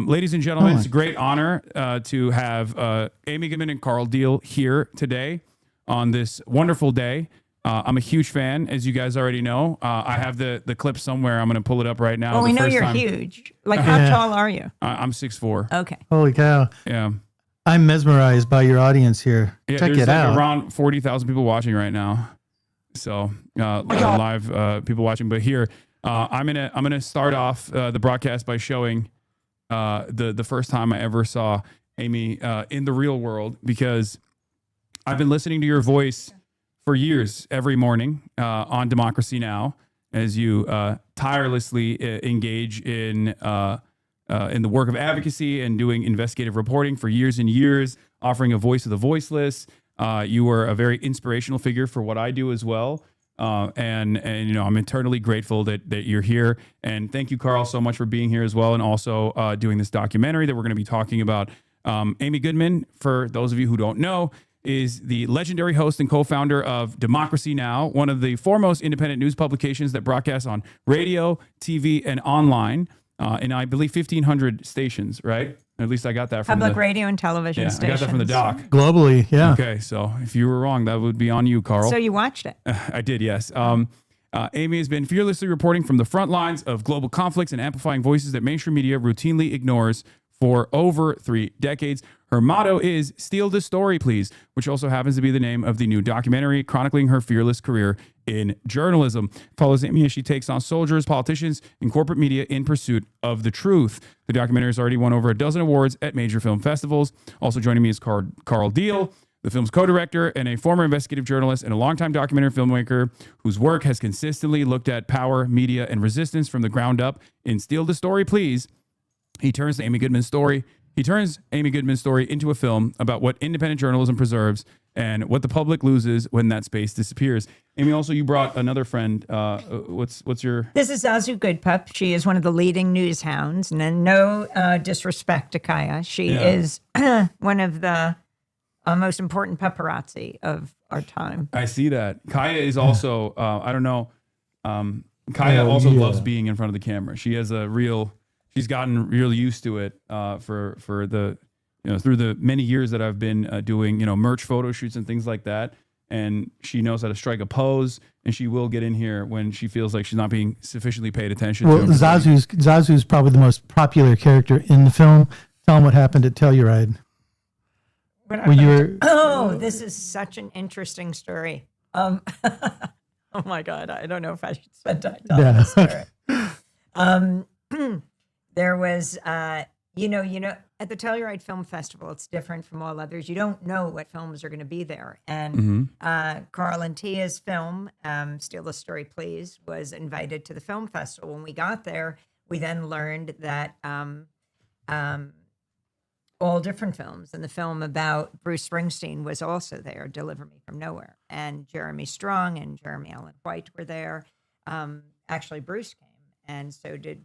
Ladies and gentlemen, it's a great honor to have Amy Goodman and Carl Deal here today on this wonderful day. I'm a huge fan, as you guys already know. I have the clip somewhere. I'm going to pull it up right now. Well, we know you're huge. Like, how tall are you? I'm 6'4". Okay. Holy cow. Yeah. I'm mesmerized by your audience here. Yeah, Check there's it out. Around 40,000 people watching right now. So live people watching. But here, I'm gonna start off the broadcast by showing the first time I ever saw Amy in the real world, because I've been listening to your voice for years every morning on Democracy Now! As you tirelessly engage in the work of advocacy and doing investigative reporting for years and years, offering a voice to the voiceless. You were a very inspirational figure for what I do as well. And you know, I'm eternally grateful that you're here. And thank you, Carl, so much for being here as well. And also doing this documentary that we're going to be talking about. Amy Goodman, for those of you who don't know, is the legendary host and co-founder of Democracy Now!, one of the foremost independent news publications that broadcasts on radio, TV, and online. And I believe 1,500 stations, right? At least I got that from Public radio and television stations. I got that from the doc. Globally, yeah. Okay, so if you were wrong, that would be on you, Carl. So you watched it. I did, yes. Amy has been fearlessly reporting from the front lines of global conflicts and amplifying voices that mainstream media routinely ignores for over 3 decades. Her motto is "Steal the Story, Please," which also happens to be the name of the new documentary chronicling her fearless career in journalism. Follows Amy as she takes on soldiers, politicians, and corporate media in pursuit of the truth. The documentary has already won over a dozen awards at major film festivals. Also joining me is Carl Deal, the film's co-director and a former investigative journalist and a longtime documentary filmmaker whose work has consistently looked at power, media, and resistance from the ground up. In "Steal the Story, Please," He turns Amy Goodman's story into a film about what independent journalism preserves and what the public loses when that space disappears. Amy, also you brought another friend. What's your? This is Zazu Goodpup. She is one of the leading news hounds, and then no disrespect to Kaya. She is one of the most important paparazzi of our time. I see that. Kaya is also. I don't know. Kaya also loves being in front of the camera. She has a real. She's gotten really used to it for the, through the many years that I've been doing, merch photo shoots and things like that. And she knows how to strike a pose, and she will get in here when she feels like she's not being sufficiently paid attention to. Zazu's probably the most popular character in the film. Tell them what happened at Telluride. This is such an interesting story. Oh my God, I don't know if I should spend time telling this story. There was, at the Telluride Film Festival, it's different from all others. You don't know what films are going to be there. And Carl and Tia's film, Steal the Story, Please, was invited to the film festival. When we got there, we then learned that all different films, and the film about Bruce Springsteen was also there, Deliver Me From Nowhere. And Jeremy Strong and Jeremy Allen White were there. Actually, Bruce came, and so did...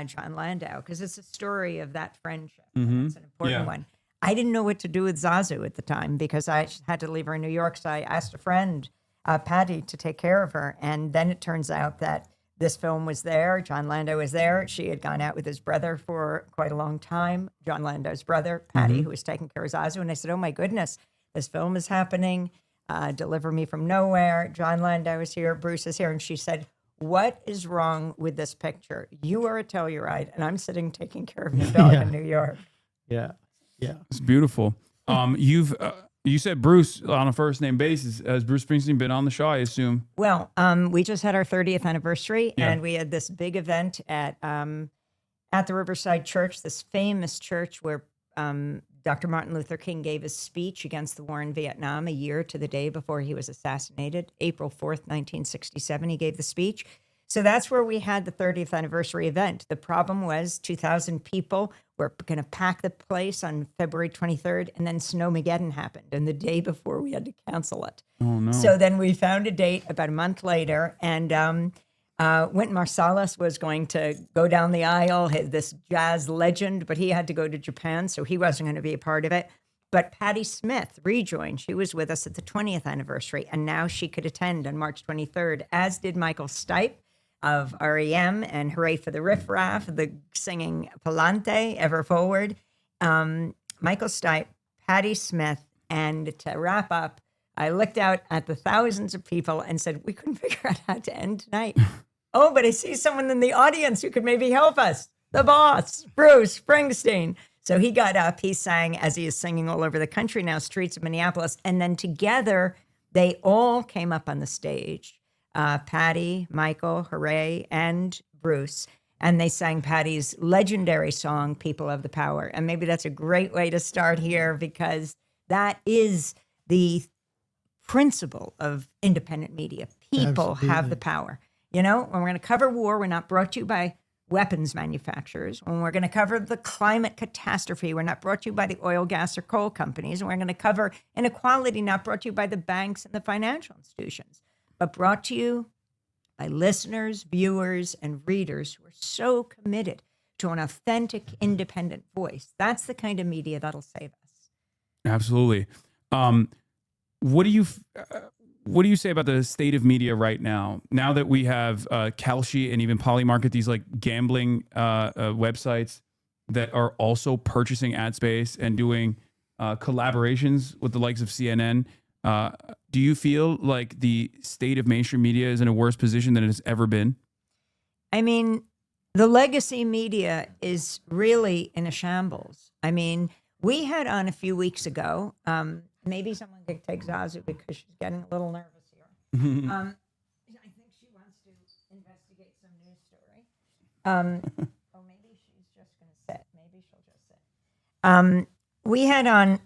John Landau, because it's a story of that friendship. It's an important one. I didn't know what to do with Zazu at the time because I had to leave her in New York. So I asked a friend, Patty, to take care of her. And then it turns out that this film was there. John Landau was there. She had gone out with his brother for quite a long time. John Landau's brother, Patty, who was taking care of Zazu. And I said, oh my goodness, this film is happening. Deliver Me From Nowhere. John Landau is here. Bruce is here. And she said, what is wrong with this picture? You are at Telluride, and I'm sitting taking care of your dog in New York. Yeah. It's beautiful. You said Bruce on a first name basis. Has Bruce Springsteen been on the show, I assume? Well, we just had our 30th anniversary, and we had this big event at the Riverside Church, this famous church where Dr. Martin Luther King gave his speech against the war in Vietnam a year to the day before he was assassinated. April 4th, 1967, he gave the speech. So that's where we had the 30th anniversary event. The problem was 2,000 people were going to pack the place on February 23rd, and then Snowmageddon happened. And the day before, we had to cancel it. Oh, no. So then we found a date about a month later, and Wynton Marsalis was going to go down the aisle, this jazz legend, but he had to go to Japan, so he wasn't going to be a part of it. But Patti Smith rejoined. She was with us at the 20th anniversary, and now she could attend on March 23rd, as did Michael Stipe. of REM and Hooray for the Riff Raff, the singing Palante, Ever Forward, Michael Stipe, Patti Smith, and to wrap up, I looked out at the thousands of people and said, we couldn't figure out how to end tonight. Oh, but I see someone in the audience who could maybe help us. The boss, Bruce Springsteen. So he got up, he sang as he is singing all over the country now, streets of Minneapolis. And then together, they all came up on the stage. Patty, Michael, Hooray, and Bruce. And they sang Patty's legendary song, People Have the Power. And maybe that's a great way to start here because that is the principle of independent media. People have the power. You know, when we're going to cover war, we're not brought to you by weapons manufacturers. When we're going to cover the climate catastrophe, we're not brought to you by the oil, gas, or coal companies. And we're going to cover inequality, not brought to you by the banks and the financial institutions, but brought to you by listeners, viewers, and readers who are so committed to an authentic, independent voice. That's the kind of media that'll save us. Absolutely. What do you say about the state of media right now? Now that we have Kalshi and even Polymarket, these like gambling websites that are also purchasing ad space and doing collaborations with the likes of CNN. Do you feel like the state of mainstream media is in a worse position than it has ever been? I mean, the legacy media is really in a shambles. I mean, we had on a few weeks ago, maybe someone could take Zazu because she's getting a little nervous here. I think she wants to investigate some news story. Oh, maybe she's just going to sit. Maybe she'll just sit. We had on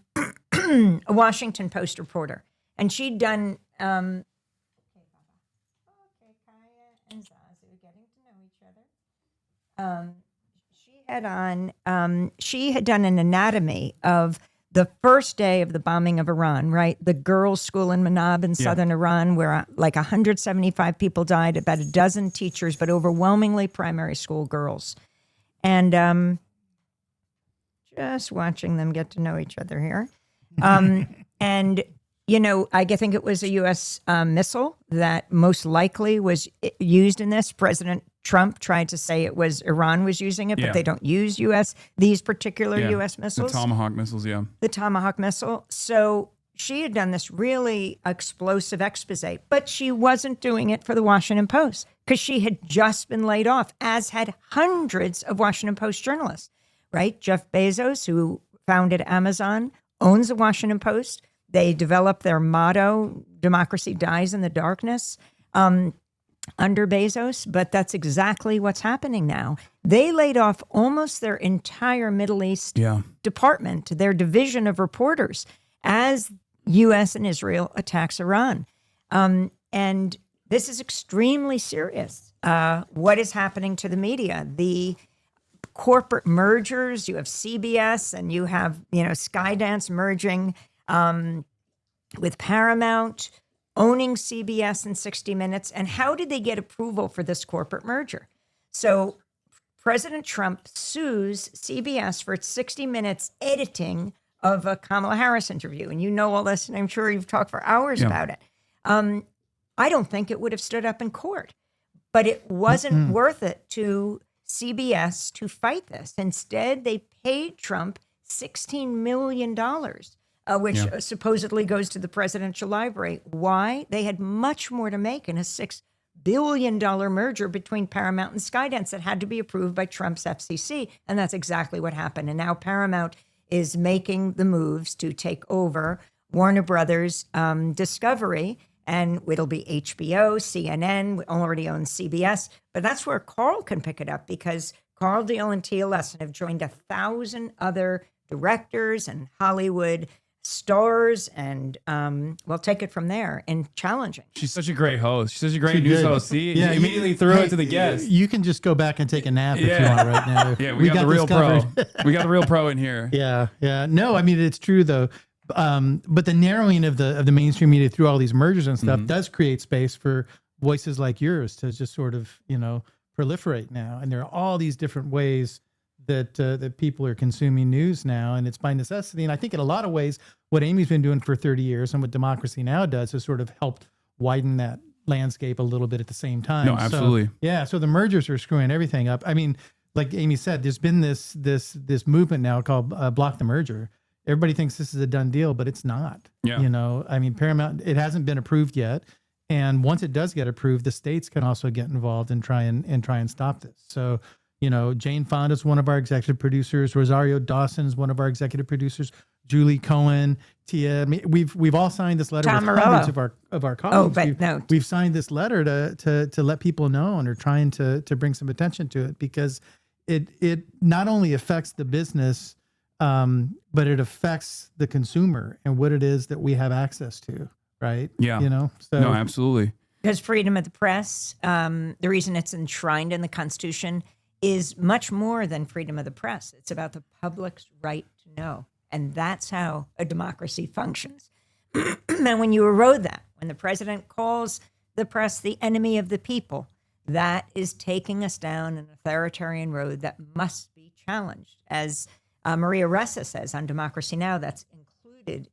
a Washington Post reporter, and she'd done. Okay, Kaya and Zazu getting to know each other. She had done an anatomy of the first day of the bombing of Iran, right? The girls' school in Manab in southern Iran, where like 175 people died, about a dozen teachers, but overwhelmingly primary school girls. And just watching them get to know each other here. And, you know, I think it was a U.S. Missile that most likely was used in this. President Trump tried to say it was Iran was using it, but they don't use these particular U.S. missiles. The Tomahawk missiles, The Tomahawk missile. So she had done this really explosive expose, but she wasn't doing it for the Washington Post because she had just been laid off, as had hundreds of Washington Post journalists, right? Jeff Bezos, who founded Amazon, owns the Washington Post. They developed their motto, democracy dies in the darkness, under Bezos, but that's exactly what's happening now. They laid off almost their entire Middle East department, their division of reporters, as U.S. and Israel attacks Iran. And this is extremely serious. What is happening to the media? The corporate mergers, you have CBS and you have, Skydance merging with Paramount, owning CBS and 60 Minutes. And how did they get approval for this corporate merger? So President Trump sues CBS for its 60 Minutes editing of a Kamala Harris interview. And you know all this, and I'm sure you've talked for hours about it. I don't think it would have stood up in court, but it wasn't worth it to CBS to fight this. Instead, they paid Trump $16 million, which supposedly goes to the presidential library. Why? They had much more to make in a $6 billion merger between Paramount and Skydance that had to be approved by Trump's FCC. And that's exactly what happened. And now Paramount is making the moves to take over Warner Brothers Discovery, and it'll be HBO, CNN, already owns CBS. But that's where Carl can pick it up, because Carl Deal and Tia Lesson have joined 1,000 other directors and Hollywood stars, and we'll take it from there in challenging. She's such a great host. She's such a great news host. See, you immediately threw it to the guest. You can just go back and take a nap if you want right now. Yeah, we got the real pro. We got the real pro in here. Yeah. No, I mean, it's true though. But the narrowing of the mainstream media through all these mergers and stuff does create space for voices like yours to just sort of, proliferate now. And there are all these different ways that people are consuming news now, and it's by necessity. And I think in a lot of ways, what Amy's been doing for 30 years and what Democracy Now! Does has sort of helped widen landscape a little bit at the same time. No, absolutely. So the mergers are screwing everything up. I mean, like Amy said, there's been this movement now called Block the Merger. Everybody thinks this is a done deal, but it's not. Yeah. You know, I mean, Paramount, it hasn't been approved yet. And once it does get approved, the states can also get involved and try and stop this. So, you know, Jane Fonda is one of our executive producers. Rosario Dawson is one of our executive producers. Julie Cohen, Tia. I mean, we've all signed this letter Tom with Morello. hundreds of our colleagues. Oh, but no. We've signed this letter to let people know, and are trying to bring some attention to it, because it not only affects the business, but it affects the consumer and what it is that we have access to. Right. Yeah. You know, so No, absolutely. Because freedom of the press, the reason it's enshrined in the Constitution is much more than freedom of the press. It's about the public's right to know. And that's how a democracy functions. And when you erode that, when the president calls the press the enemy of the people, that is taking us down an authoritarian road that must be challenged. As Maria Ressa says on Democracy Now!, that's included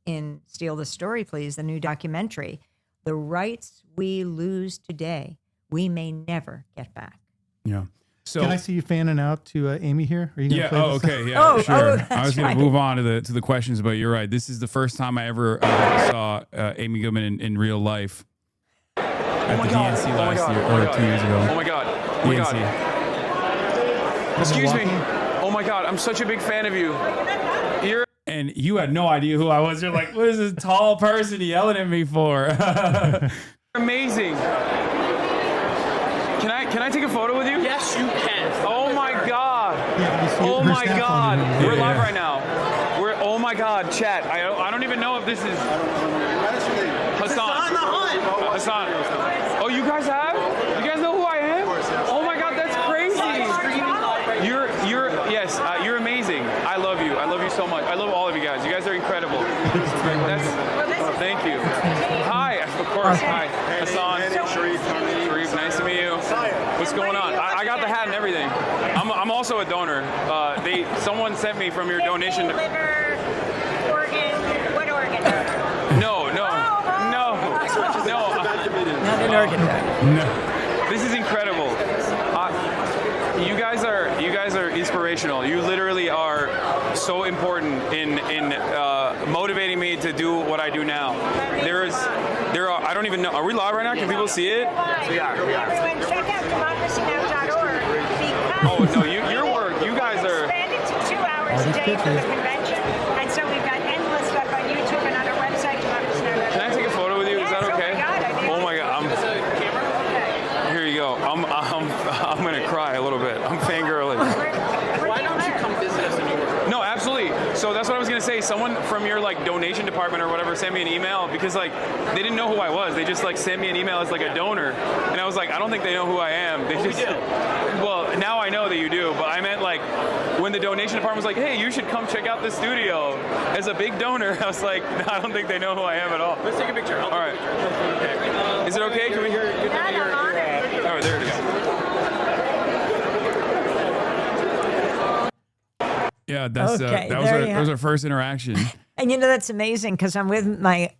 in Steal the Story, Please, the new documentary. The rights we lose today, we may never get back. Yeah. So can I see you fanning out to Amy here? Are you gonna yeah. play Oh, this? okay. Yeah. Sure. I was that's going right. to move on to the questions, but you're right. This is the first time I ever saw Amy Goodman in real life at the DNC last year or 2 years ago. Oh my God. Oh my DNC. God. Excuse me. Oh my God. I'm such a big fan of you. You're And you had no idea who I was. You're like, what is this tall person yelling at me for? amazing. Can I take a photo with you? Yes, you can. Oh my God. Yeah, you see Oh her my snap God. on you. We're live Yeah. right now. Oh my God, chat. I don't even know if this is Hasan. On the hunt. Hasan. Oh, you guys have? You guys know who I am? Oh my God, that's crazy. You're amazing. I love you. I love you so much. I love all of you guys. You guys are incredible. Thank you. Hi, of course. Hi, Hasan. Sharif, nice to meet you. What's going on? I got the hat and everything. I'm also a donor. Someone sent me from your donation. Liver, organ, what organ? No. Not an organ. This is incredible. You guys are inspirational. You literally are so important in motivating me to do what I do now. There are I don't even know. Are we live right now? Can people see it? Yeah. Everyone, check out democracynow.org. Oh no, your work. You guys are. Expanded to 2 hours a day for the convention, and so we've got endless stuff on YouTube and on our website, democracynow.org. Can I take a photo with you? Is that Yes, okay? Oh my God. Here you go. I'm gonna cry a little bit. I'm fangirling. Why don't you come visit us in New York? No, absolutely. So that's what I was gonna say. Someone from your donation department or whatever sent me an email because they didn't know who I was. They just sent me an email as a donor, and I was like, I don't think they know who I am. They just. Well, now I know that you do, but I meant when the donation department was like, hey, you should come check out the studio. As a big donor, I was like, no, I don't think they know who I am at all. Let's take a picture. All right. Is it okay? Can we hear? Oh, there it is. Yeah, that's Okay, that there you was our first interaction. And that's amazing because I'm with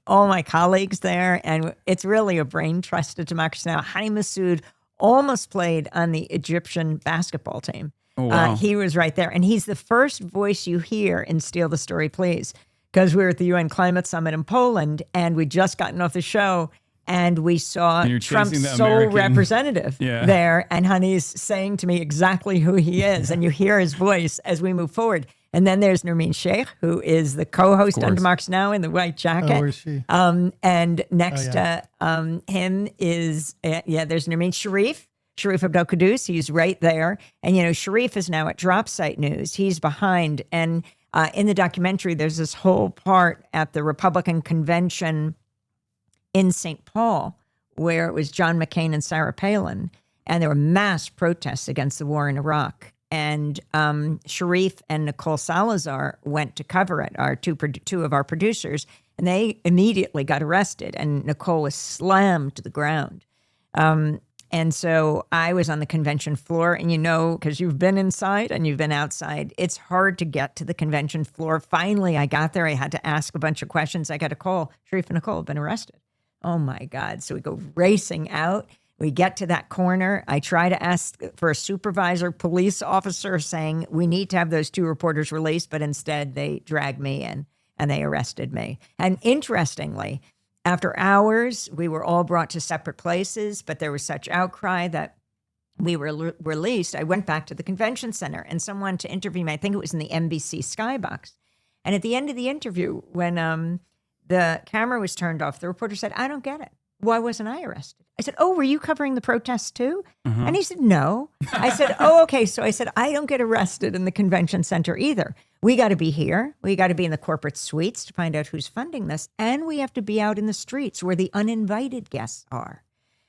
all my colleagues there, and it's really a brain trust at Democracy Now! Hani Massoud almost played on the Egyptian basketball team. Oh, wow. He was right there, and he's the first voice you hear in Steal the Story, Please, because we were at the UN Climate Summit in Poland, and we'd just gotten off the show, and we saw And you're Trump's chasing the sole American- representative Yeah. there, and Honey's saying to me exactly who he is, and you hear his voice as we move forward. And then there's Nermeen Sheikh, who is the co-host on course. Democracy Now! In the white jacket. Oh, where's she? And next yeah. to him is, there's Nermeen Sharif Abdel Qaddus. He's right there. And, Sharif is now at Drop Site News. He's behind. And in the documentary, there's this whole part at the Republican convention in St. Paul where it was John McCain and Sarah Palin. And there were mass protests against the war in Iraq. And Sharif and Nicole Salazar went to cover it, our two of our producers, and they immediately got arrested. And Nicole was slammed to the ground. And so I was on the convention floor, and because you've been inside and you've been outside, it's hard to get to the convention floor. Finally, I got there. I had to ask a bunch of questions. I got a call. Sharif and Nicole have been arrested. Oh my God. So we go racing out. We get to that corner. I try to ask for a supervisor, police officer saying, we need to have those 2 reporters released, but instead they dragged me in and they arrested me. And interestingly, after hours, we were all brought to separate places, but there was such outcry that we were released. I went back to the convention center and someone to interview me, I think it was in the NBC Skybox. And at the end of the interview, when the camera was turned off, the reporter said, I don't get it. Why wasn't I arrested? I said, oh, were you covering the protests too? And he said, no. I said, oh, okay. So I said, I don't get arrested in the convention center either. We got to be here. We got to be in the corporate suites to find out who's funding this. And we have to be out in the streets where the uninvited guests are.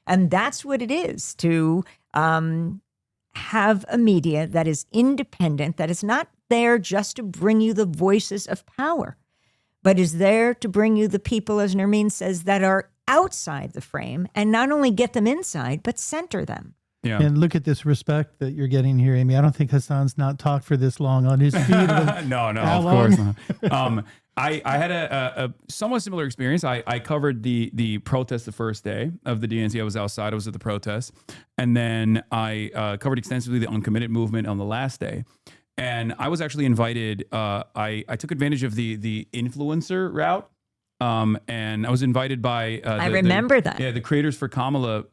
And that's what it is to have a media that is independent, that is not there just to bring you the voices of power, but is there to bring you the people, as Nermeen says, that are outside the frame, and not only get them inside, but center them. Yeah. And look at this respect that you're getting here, Amy. I don't think Hasan's not talked for this long on his feet. No, How of long? course not. I had a somewhat similar experience. I covered the protest the first day of the DNC. I was outside. I was at the protest. And then I covered extensively the uncommitted movement on the last day. And I was actually invited. I took advantage of the influencer route. And I was invited by I remember that. Yeah, the Creators for Kamala,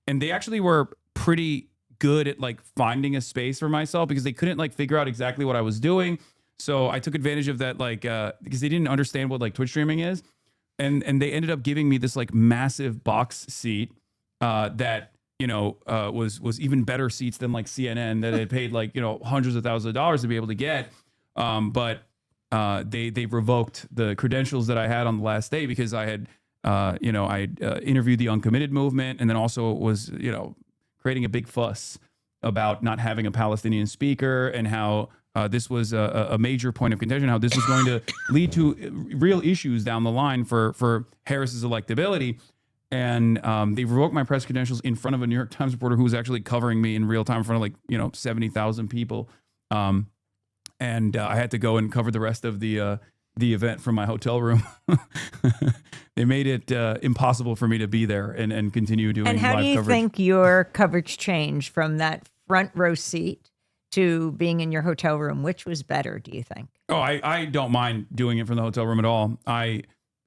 and they actually were pretty good at like finding a space for myself because they couldn't like figure out exactly what I was doing. So I took advantage of that, like because they didn't understand what like Twitch streaming is, and they ended up giving me this like massive box seat that was even better seats than like CNN that had paid like hundreds of thousands of dollars to be able to get, but. They revoked the credentials that I had on the last day because I had, I interviewed the uncommitted movement and then also was, creating a big fuss about not having a Palestinian speaker and how this was a major point of contention, how this was going to lead to real issues down the line for Harris's electability. And they revoked my press credentials in front of a New York Times reporter who was actually covering me in real time in front of 70,000 people. And I had to go and cover the rest of the event from my hotel room. They made it impossible for me to be there and continue doing live coverage. And how do you think your coverage changed from that front row seat to being in your hotel room? Which was better, do you think? Oh, I don't mind doing it from the hotel room at all.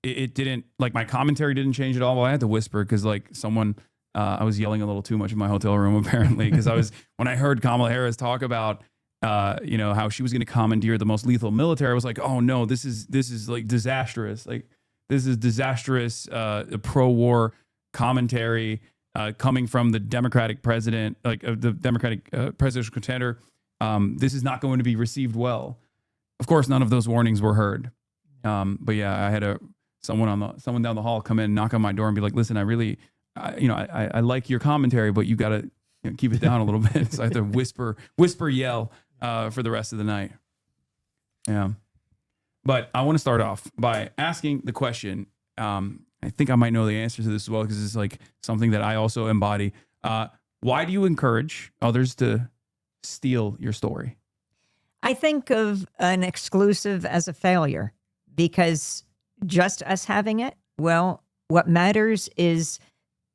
It didn't, like, my commentary didn't change at all. Well, I had to whisper because like someone, I was yelling a little too much in my hotel room apparently because when I heard Kamala Harris talk about how she was going to commandeer the most lethal military, I was like, oh no, this is like disastrous. Like this is disastrous, pro-war commentary coming from the Democratic president, like the Democratic presidential contender. This is not going to be received well. Of course, none of those warnings were heard. But yeah, I had someone down the hall come in, knock on my door and be like, listen, I like your commentary, but you got to keep it down a little bit. So I had to whisper, yell for the rest of the night. Yeah. But I want to start off by asking the question. I think I might know the answer to this as well, because it's like something that I also embody. Why do you encourage others to steal your story? I think of an exclusive as a failure, because just us having it, well, what matters is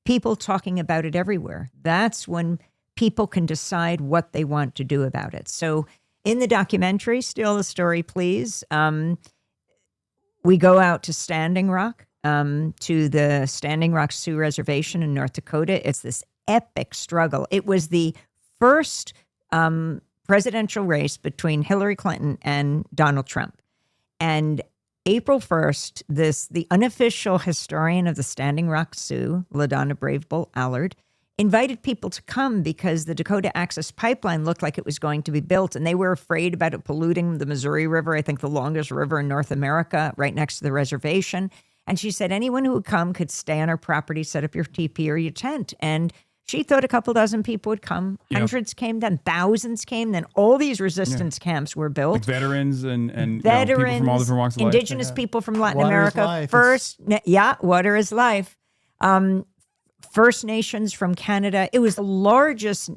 people talking about it everywhere. That's when people can decide what they want to do about it. So in the documentary, Steal the Story, Please, we go out to Standing Rock, to the Standing Rock Sioux Reservation in North Dakota. It's this epic struggle. It was the first presidential race between Hillary Clinton and Donald Trump. And April 1st, the unofficial historian of the Standing Rock Sioux, LaDonna Brave Bull Allard, invited people to come because the Dakota Access Pipeline looked like it was going to be built, and they were afraid about it polluting the Missouri River, I think the longest river in North America, right next to the reservation. And she said anyone who would come could stay on her property, set up your teepee or your tent. And she thought a couple dozen people would come. Yep. Hundreds came, then thousands came. Then all these resistance camps were built. Like veterans and veterans, people from all different walks of life. indigenous people from Latin Water is America. life. Water is life. First Nations from Canada. It was the largest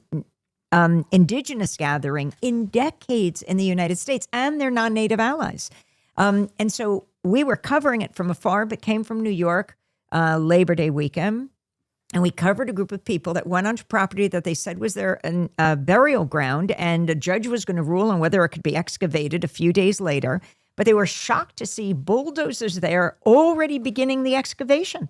indigenous gathering in decades in the United States, and their non-native allies. And so we were covering it from afar, but came from New York. Labor Day weekend. And we covered a group of people that went onto property that they said was their burial ground, and a judge was going to rule on whether it could be excavated a few days later. But they were shocked to see bulldozers there already beginning the excavation.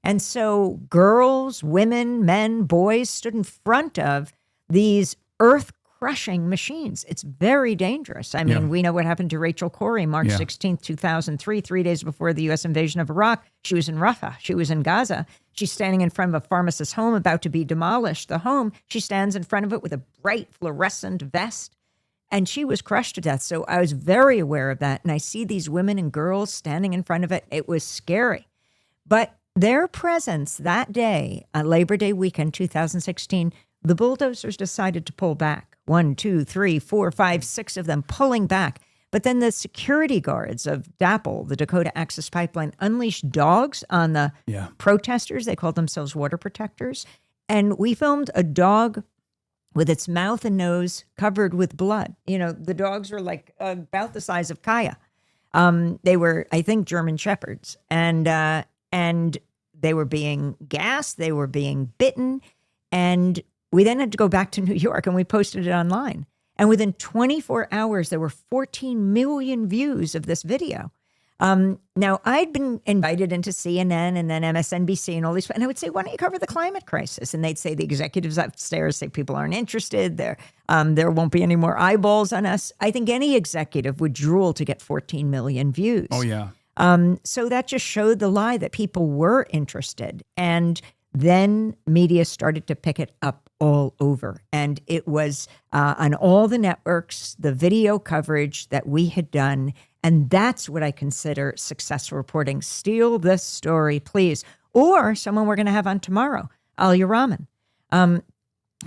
And so girls, women, men, boys stood in front of these earth-crushing machines. It's very dangerous. I mean, we know what happened to Rachel Corrie, March 16th, 2003, 3 days before the U.S. invasion of Iraq. She was in Rafah. She was in Gaza. She's standing in front of a pharmacist's home about to be demolished. The home, she stands in front of it with a bright fluorescent vest, and she was crushed to death. So I was very aware of that. And I see these women and girls standing in front of it. It was scary. But their presence that day, on Labor Day weekend, 2016, the bulldozers decided to pull back. 1, 2, 3, 4, 5, 6 of them pulling back. But then the security guards of DAPL, the Dakota Access Pipeline, unleashed dogs on the protesters. They called themselves water protectors. And we filmed a dog with its mouth and nose covered with blood. You know, the dogs were like about the size of Kaya. They were, I think, German Shepherds. And they were being gassed. They were being bitten. And we then had to go back to New York, and we posted it online. And within 24 hours, there were 14 million views of this video. Now, I'd been invited into CNN and then MSNBC and all these, and I would say, why don't you cover the climate crisis? And they'd say the executives upstairs say people aren't interested. There won't be any more eyeballs on us. I think any executive would drool to get 14 million views. Oh, yeah. So that just showed the lie that people were interested. And then media started to pick it up all over. And it was on all the networks, the video coverage that we had done. And that's what I consider successful reporting. Steal this story, please. Or someone we're going to have on tomorrow, Alia Rahman.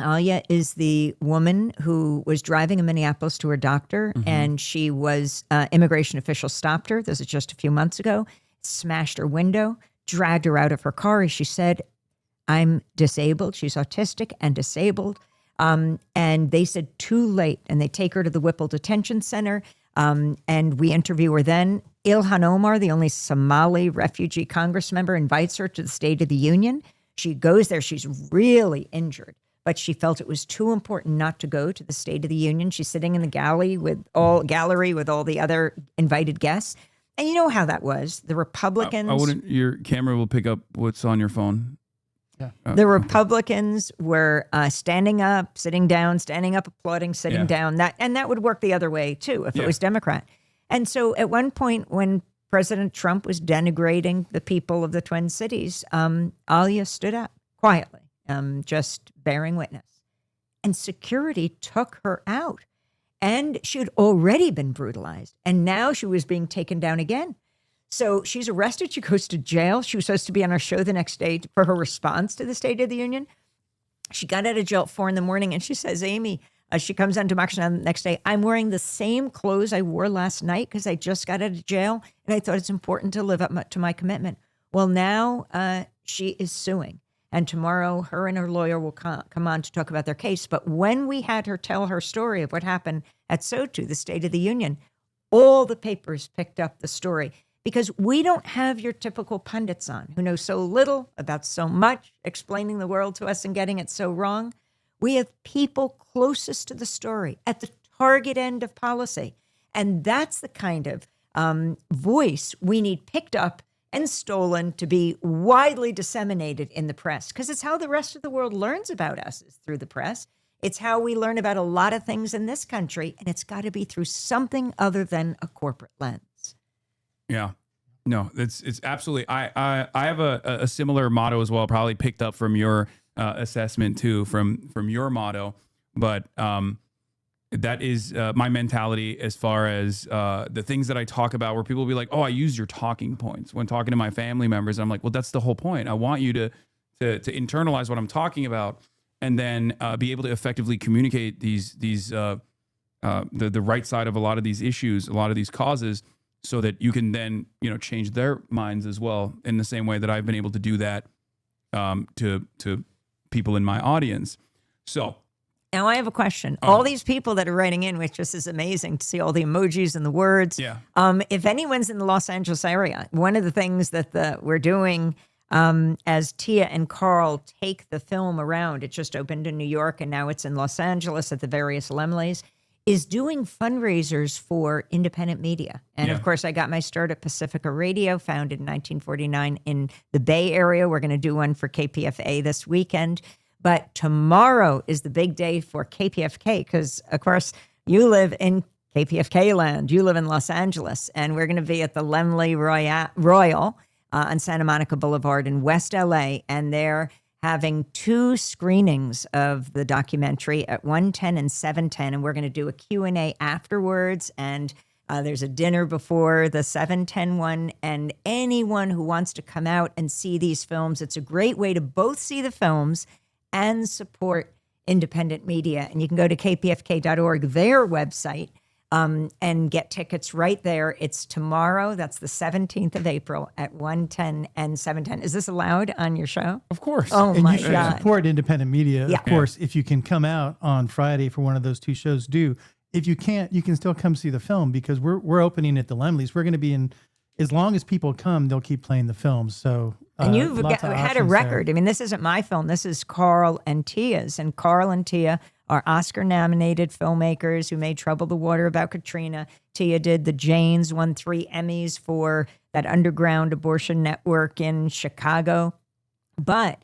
Alia is the woman who was driving in Minneapolis to her doctor, and she was, immigration officials stopped her. This is just a few months ago, smashed her window, dragged her out of her car. As she said, I'm disabled. She's autistic and disabled. And they said too late. And they take her to the Whipple Detention Center. And we interview her then. Ilhan Omar, the only Somali refugee Congress member, invites her to the State of the Union. She goes there. She's really injured, but she felt it was too important not to go to the State of the Union. She's sitting in the gallery with all the other invited guests. And you know how that was. The Republicans. I wouldn't. Your camera will pick up what's on your phone. The Republicans were standing up, sitting down, standing up, applauding, sitting down. That would work the other way too if it was Democrat. And so at one point when President Trump was denigrating the people of the Twin Cities, Alia stood up quietly, just bearing witness. And security took her out. And she had already been brutalized. And now she was being taken down again. So she's arrested. She goes to jail. She was supposed to be on our show the next day for her response to the State of the Union. She got out of jail at 4 a.m. and she says, Amy, she comes on Democracy Now! The next day, I'm wearing the same clothes I wore last night because I just got out of jail. And I thought it's important to live up to my commitment. Well, now she is suing. And tomorrow, her and her lawyer will come on to talk about their case. But when we had her tell her story of what happened at SOTU, the State of the Union, all the papers picked up the story. Because we don't have your typical pundits on who know so little about so much, explaining the world to us and getting it so wrong. We have people closest to the story at the target end of policy. And that's the kind of voice we need picked up and stolen to be widely disseminated in the press. Because it's how the rest of the world learns about us, is through the press. It's how we learn about a lot of things in this country. And it's got to be through something other than a corporate lens. Yeah, no, it's absolutely. I have a similar motto as well, probably picked up from your assessment too, from your motto. But that is my mentality as far as the things that I talk about, where people will be like, "Oh, I use your talking points when talking to my family members." I'm like, "Well, that's the whole point. I want you to internalize what I'm talking about, and then be able to effectively communicate the right side of a lot of these issues, a lot of these causes." So that you can then, change their minds as well, in the same way that I've been able to do that to people in my audience. So now I have a question. All these people that are writing in, which just is amazing to see all the emojis and the words. Yeah. If anyone's in the Los Angeles area, one of the things that we're doing as Tia and Carl take the film around. It just opened in New York and now it's in Los Angeles at the various Lemleys, is doing fundraisers for independent media. And of course, I got my start at Pacifica Radio, founded in 1949 in the Bay Area. We're going to do one for KPFA this weekend. But tomorrow is the big day for KPFK because, of course, you live in KPFK land. You live in Los Angeles. And we're going to be at the Lemley Royal on Santa Monica Boulevard in West LA. And they're having 2 screenings of the documentary at 1:10 and 7:10. And we're going to do a Q&A afterwards. And there's a dinner before the 7:10 one. And anyone who wants to come out and see these films, it's a great way to both see the films and support independent media. And you can go to kpfk.org, their website, and get tickets right there. It's tomorrow. That's the 17th of April at 1:10 and 7:10. Is this allowed on your show? Of course. Oh, And my you should God. support independent media, Yeah. of course. If you can come out on Friday for one of those 2 shows, do. If you can't, you can still come see the film because we're opening at the Lemleys. We're going to be in, as long as people come, they'll keep playing the films. So And you've lots of had a options record. there. I mean, this isn't my film. This is Carl and Tia's. And Carl and Tia are Oscar-nominated filmmakers who made Trouble the Water about Katrina. Tia did The Janes, won 3 Emmys for that underground abortion network in Chicago. But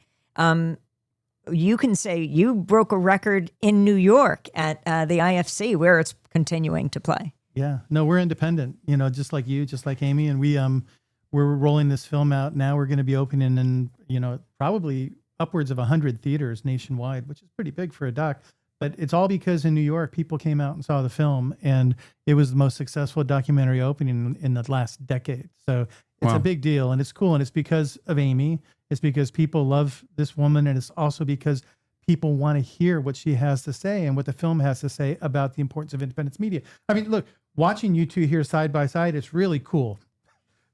you can say you broke a record in New York at the IFC where it's continuing to play. Yeah, no, we're independent, just like you, just like Amy. And we're rolling this film out now. We're going to be opening in, probably upwards of 100 theaters nationwide, which is pretty big for a doc. But it's all because in New York, people came out and saw the film, and it was the most successful documentary opening in the last decade. So it's a big deal, and it's cool, and it's because of Amy. It's because people love this woman, and it's also because people want to hear what she has to say and what the film has to say about the importance of independent media. I mean, look, watching you 2 here side by side, it's really cool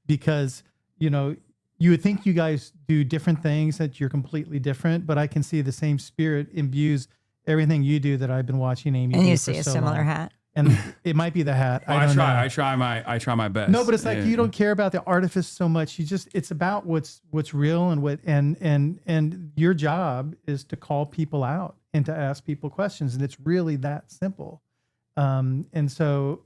because, you would think you guys do different things, that you're completely different, but I can see the same spirit imbues everything you do that I've been watching Amy And do you for see a so similar long. hat. And it might be the hat. Well, I don't know. I try my best. No, but it's like you don't care about the artifice so much. It's about what's real and your job is to call people out and to ask people questions, and it's really that simple. And so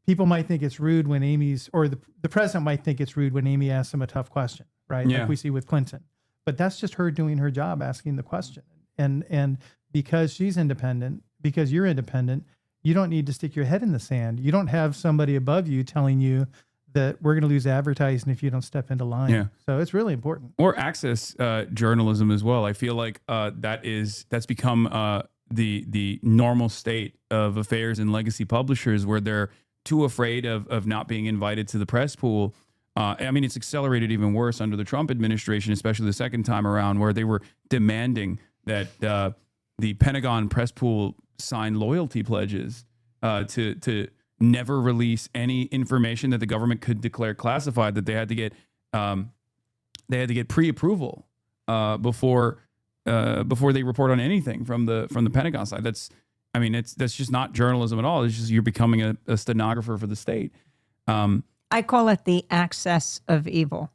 people might think it's rude when the president might think it's rude when Amy asks him a tough question, right? Yeah. Like we see with Clinton, but that's just her doing her job, asking the question. And because she's independent, because you're independent, you don't need to stick your head in the sand. You don't have somebody above you telling you that we're going to lose advertising if you don't step into line. Yeah. So it's really important. Or access journalism as well. I feel like that's become the normal state of affairs in legacy publishers, where they're too afraid of not being invited to the press pool. I mean, it's accelerated even worse under the Trump administration, especially the second time around, where they were demanding that the Pentagon press pool sign loyalty pledges to never release any information that the government could declare classified, that they had to get pre-approval before they report on anything from the Pentagon side. That's just not journalism at all. It's just you're becoming a stenographer for the state. I call it the access of evil,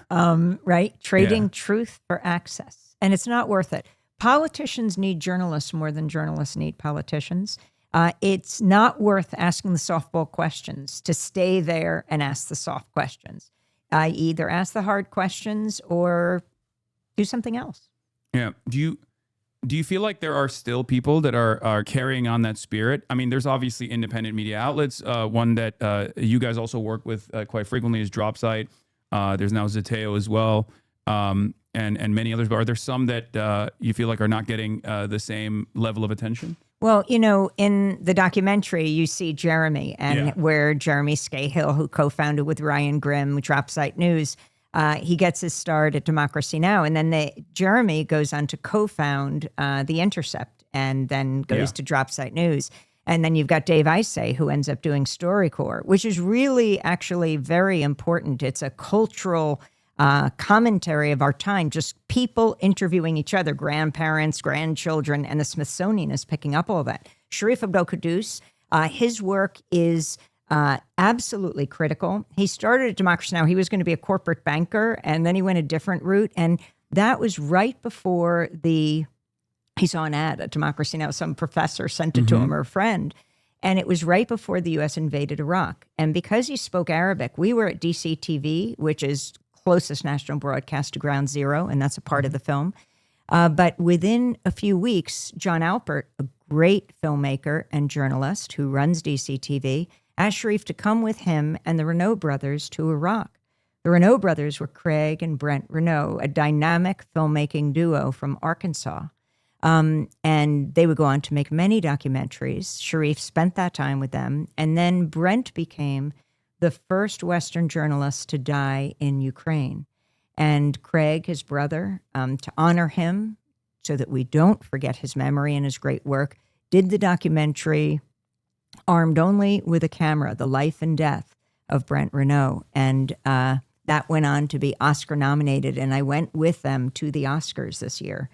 right? Trading truth for access. And it's not worth it. Politicians need journalists more than journalists need politicians. It's not worth asking the softball questions, to stay there and ask the soft questions. Either ask the hard questions or do something else. Yeah. Do you feel like there are still people that are carrying on that spirit? I mean, there's obviously independent media outlets. One that you guys also work with quite frequently is Dropsite. There's now Zeteo as well, and many others. But are there some that you feel like are not getting the same level of attention? Well, in the documentary, you see Jeremy, and where Jeremy Scahill, who co-founded with Ryan Grimm Dropsite News, he gets his start at Democracy Now! And then Jeremy goes on to co-found The Intercept, and then goes to Dropsite News. And then you've got Dave Isay, who ends up doing StoryCorps, which is really actually very important. It's a cultural commentary of our time, just people interviewing each other, grandparents, grandchildren, and the Smithsonian is picking up all that. Sharif Abdel-Quddus, his work is Absolutely critical. He started at Democracy Now! He was going to be a corporate banker, and then he went a different route. And that was right before he saw an ad at Democracy Now! Some professor sent it to him or a friend. And it was right before the U.S. invaded Iraq. And because he spoke Arabic, we were at DCTV, which is closest national broadcast to Ground Zero, and that's a part of the film. But within a few weeks, John Alpert, a great filmmaker and journalist who runs DCTV, asked Sharif to come with him and the Renault brothers to Iraq. The Renault brothers were Craig and Brent Renault, a dynamic filmmaking duo from Arkansas. And they would go on to make many documentaries. Sharif spent that time with them. And then Brent became the first Western journalist to die in Ukraine. And Craig, his brother, to honor him so that we don't forget his memory and his great work, did the documentary Armed Only with a Camera, The Life and Death of Brent Renault. And that went on to be Oscar nominated. And I went with them to the Oscars this year.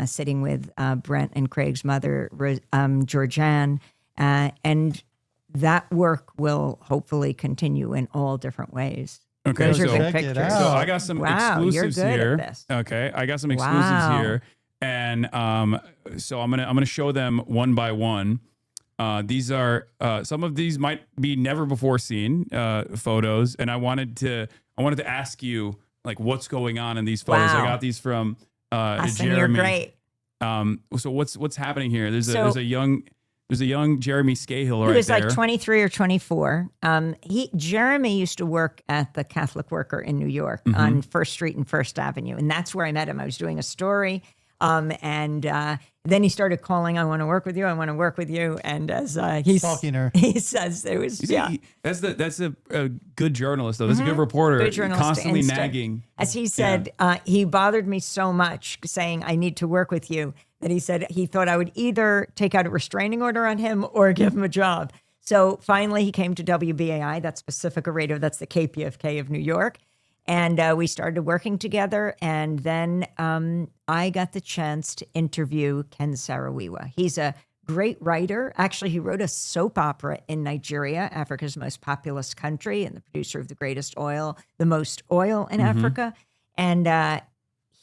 Sitting with Brent and Craig's mother, Georgianne. And that work will hopefully continue in all different ways. Okay, Those are so, big pictures. so I got some exclusives you're good here. At this. Okay, I got some exclusives here, and so I'm gonna show them one by one. These are some of these might be never before seen photos, and I wanted to ask you like what's going on in these photos. Wow. I got these from Hasan, Jeremy. you're great. So what's happening here? There's a young Jeremy Scahill right there. He was like 23 or 24. Jeremy used to work at the Catholic Worker in New York on First Street and First Avenue, and that's where I met him. I was doing a story, and then he started calling. I want to work with you. I want to work with you. And as he's Stalking her. he says it was That's a good journalist though. That's a good reporter. Good journalist Constantly instinct. nagging. As he said, he bothered me so much saying, I need to work with you, that he said he thought I would either take out a restraining order on him or give him a job. So finally he came to WBAI, that's Pacifica Radio, that's the KPFK of New York. And we started working together. And then I got the chance to interview Ken Saro-Wiwa. He's a great writer. Actually, he wrote a soap opera in Nigeria, Africa's most populous country, and the producer of The Greatest Oil, The Most Oil in Africa. And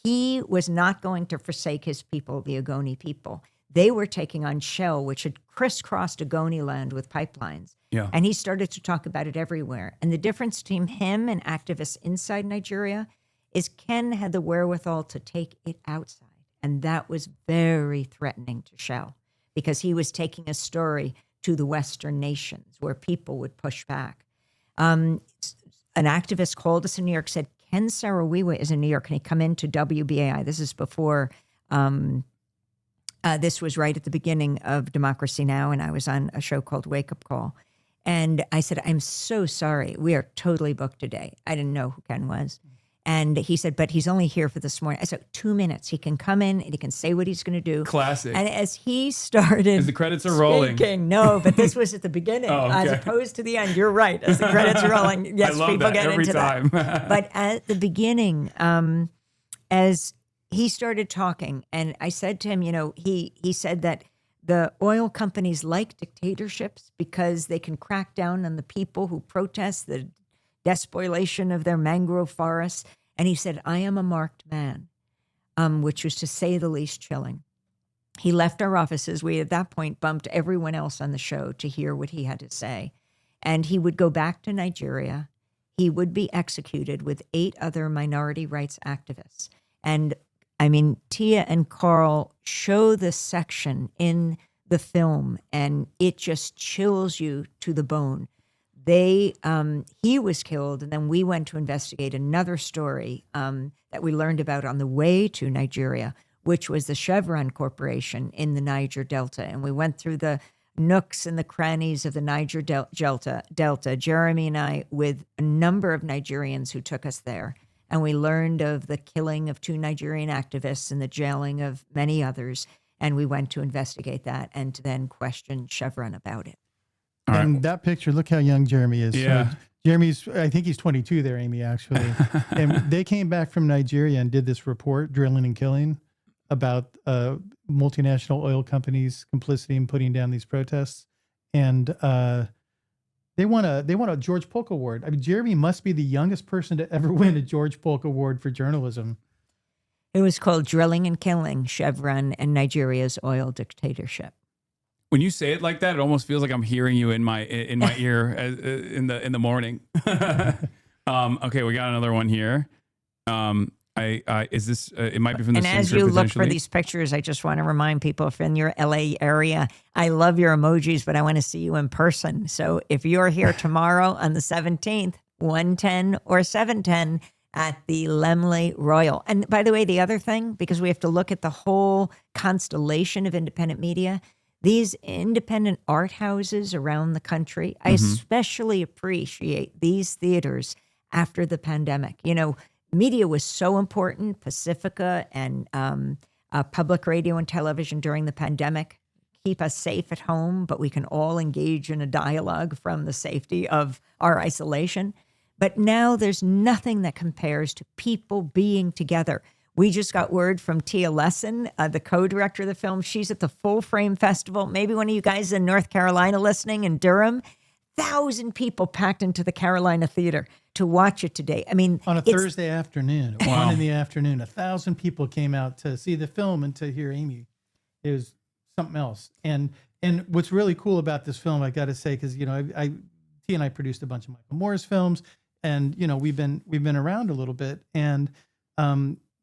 he was not going to forsake his people, the Ogoni people. They were taking on Shell, which had crisscrossed Ogoni land with pipelines. Yeah. And he started to talk about it everywhere. And the difference between him and activists inside Nigeria is Ken had the wherewithal to take it outside. And that was very threatening to Shell because he was taking a story to the Western nations where people would push back. An activist called us in New York, said, Ken Saro-Wiwa is in New York. Can he come into WBAI? This is before, this was right at the beginning of Democracy Now! And I was on a show called Wake Up Call. And I said, I'm so sorry. We are totally booked today. I didn't know who Ken was. And he said, but he's only here for this morning. I said, 2 minutes. He can come in and he can say what he's going to do. Classic. And as he started As the credits are rolling. speaking, no, but this was at the beginning as opposed to the end. You're right. As the credits are rolling, yes, I love people that get every into time. that. But at the beginning, as he started talking, and I said to him, he said that the oil companies like dictatorships because they can crack down on the people who protest the despoilation of their mangrove forests. And he said, I am a marked man, which was to say the least chilling. He left our offices. We, at that point, bumped everyone else on the show to hear what he had to say. And he would go back to Nigeria. He would be executed with 8 other minority rights activists. And I mean, Tia and Carl show this section in the film, and it just chills you to the bone. He was killed, and then we went to investigate another story that we learned about on the way to Nigeria, which was the Chevron Corporation in the Niger Delta. And we went through the nooks and the crannies of the Niger Delta, Jeremy and I, with a number of Nigerians who took us there. And we learned of the killing of 2 Nigerian activists and the jailing of many others. And we went to investigate that and to then question Chevron about it. And that picture, look how young Jeremy is. Yeah. So I think he's 22 there, Amy, actually. And they came back from Nigeria and did this report, Drilling and Killing, about multinational oil companies' complicity in putting down these protests. And They won a George Polk Award. I mean, Jeremy must be the youngest person to ever win a George Polk Award for journalism. It was called Drilling and Killing, Chevron and Nigeria's Oil Dictatorship. When you say it like that, it almost feels like I'm hearing you in my ear in the morning. Okay, we got another one here. Is this? It might be from the And same as trip, you look for potentially. these pictures, I just want to remind people, if in your LA area, I love your emojis, but I want to see you in person. So if you're here tomorrow on the 17th, 1:10 or 7:10 at the Lemley Royal. And by the way, the other thing, because we have to look at the whole constellation of independent media, these independent art houses around the country, I especially appreciate these theaters after the pandemic. You know, media was so important, Pacifica and public radio and television during the pandemic keep us safe at home, but we can all engage in a dialogue from the safety of our isolation. But now there's nothing that compares to people being together. We just got word from Tia Lesson, the co-director of the film. She's at the Full Frame Festival. Maybe one of you guys in North Carolina listening, in Durham. 1,000 people packed into the Carolina Theater to watch it today. I mean, On a Thursday afternoon, at Wow. 1 in the afternoon, 1,000 people came out to see the film and to hear Amy. It was something else. And what's really cool about this film, I got to say, because T and I produced a bunch of Michael Moore's films, and we've been around a little bit. And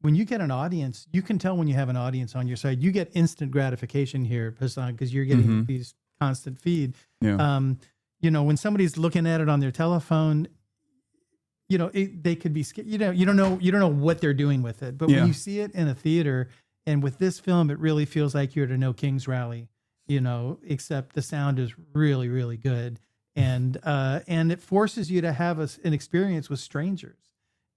when you get an audience, you can tell when you have an audience on your side. You get instant gratification here, Hasan, because you're getting these constant feed. Yeah. When somebody's looking at it on their telephone, they could be scared. You don't know what they're doing with it. But when you see it in a theater, and with this film, it really feels like you're at a No Kings rally, except the sound is really, really good. And it forces you to have an experience with strangers,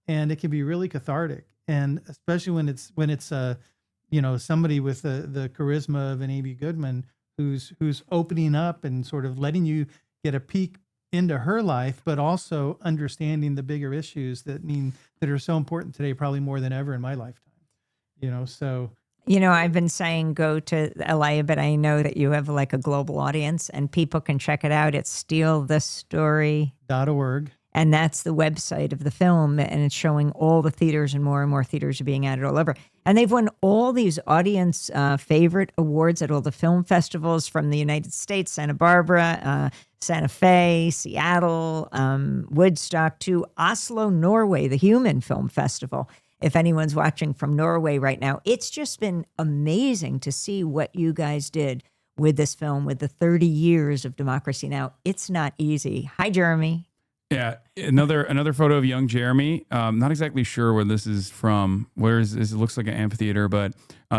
and it can be really cathartic. And especially when it's somebody with the charisma of an Amy Goodman who's opening up and sort of letting you get a peek into her life, but also understanding the bigger issues that are so important today, probably more than ever in my lifetime. So. I've been saying go to LA, but I know that you have like a global audience and people can check it out at stealthisstory.org. And that's the website of the film. And it's showing all the theaters, and more theaters are being added all over. And they've won all these audience favorite awards at all the film festivals from the United States, Santa Barbara, Santa Fe, Seattle, Woodstock, to Oslo, Norway, the Human Film Festival. If anyone's watching from Norway right now, it's just been amazing to see what you guys did with this film, with the 30 years of Democracy Now! It's not easy. Hi, Jeremy. Yeah, another photo of young Jeremy. Not exactly sure where this is from. Where is this? It looks like an amphitheater, but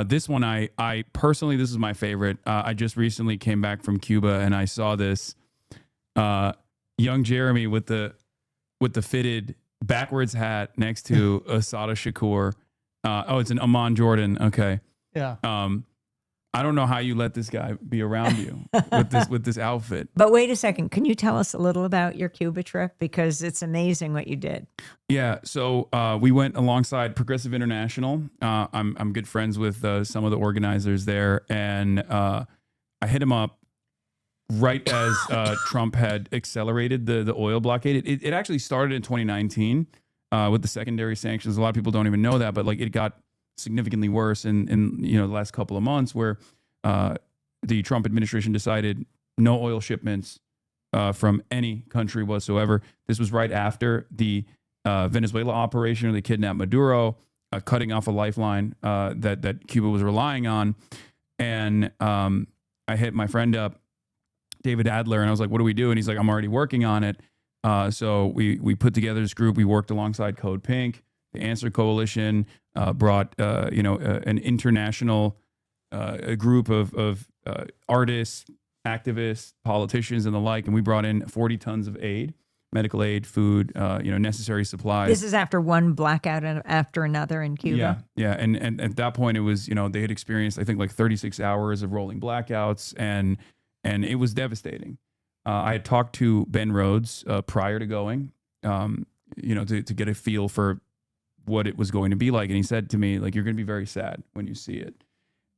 this one, I personally, this is my favorite. I just recently came back from Cuba and I saw this young Jeremy with the fitted backwards hat next to Asada Shakur. It's an Amman Jordan. Okay. Yeah. I don't know how you let this guy be around you with this outfit. But wait a second. Can you tell us a little about your Cuba trip? Because it's amazing what you did. Yeah. So we went alongside Progressive International. I'm good friends with some of the organizers there. And I hit him up right as Trump had accelerated the oil blockade. It actually started in 2019 with the secondary sanctions. A lot of people don't even know that, but like it got significantly worse in the last couple of months, where the Trump administration decided no oil shipments from any country whatsoever. This was right after the Venezuela operation, where they kidnapped Maduro, cutting off a lifeline that Cuba was relying on. And I hit my friend up, David Adler, and I was like, what do we do? And he's like, I'm already working on it. So we put together this group. We worked alongside Code Pink, the Answer Coalition, brought an international group of artists, activists, politicians, and the like, and we brought in 40 tons of aid, medical aid, food, necessary supplies. This is after one blackout after another in Cuba. Yeah. And at that point, it was, they had experienced, I think, like 36 hours of rolling blackouts, and it was devastating. I had talked to Ben Rhodes prior to going, to get a feel for what it was going to be like. And he said to me, like, you're going to be very sad when you see it.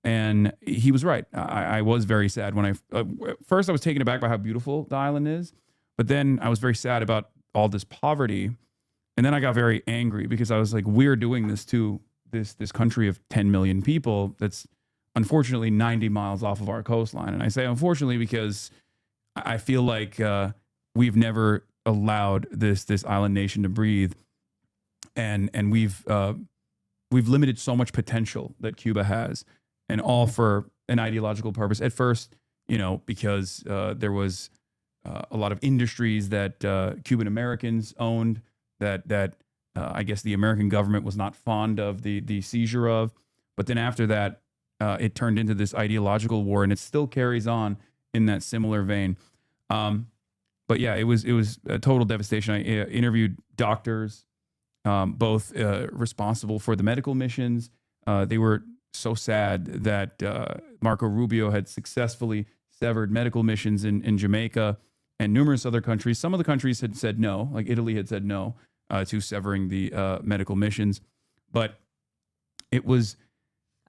And he was right. I was very sad when first I was taken aback by how beautiful the island is. But then I was very sad about all this poverty. And then I got very angry because I was like, we're doing this to this country of 10 million people that's unfortunately 90 miles off of our coastline. And I say unfortunately because I feel like we've never allowed this island nation to breathe, and we've limited so much potential that Cuba has, and all for an ideological purpose. At first, because there was a lot of industries that Cuban Americans owned that I guess the American government was not fond of the seizure of. But then after that, it turned into this ideological war, and it still carries on in that similar vein. But yeah, it was a total devastation. I interviewed doctors, both responsible for the medical missions. They were so sad that Marco Rubio had successfully severed medical missions in Jamaica and numerous other countries. Some of the countries had said no, like Italy had said no to severing the medical missions. But it was...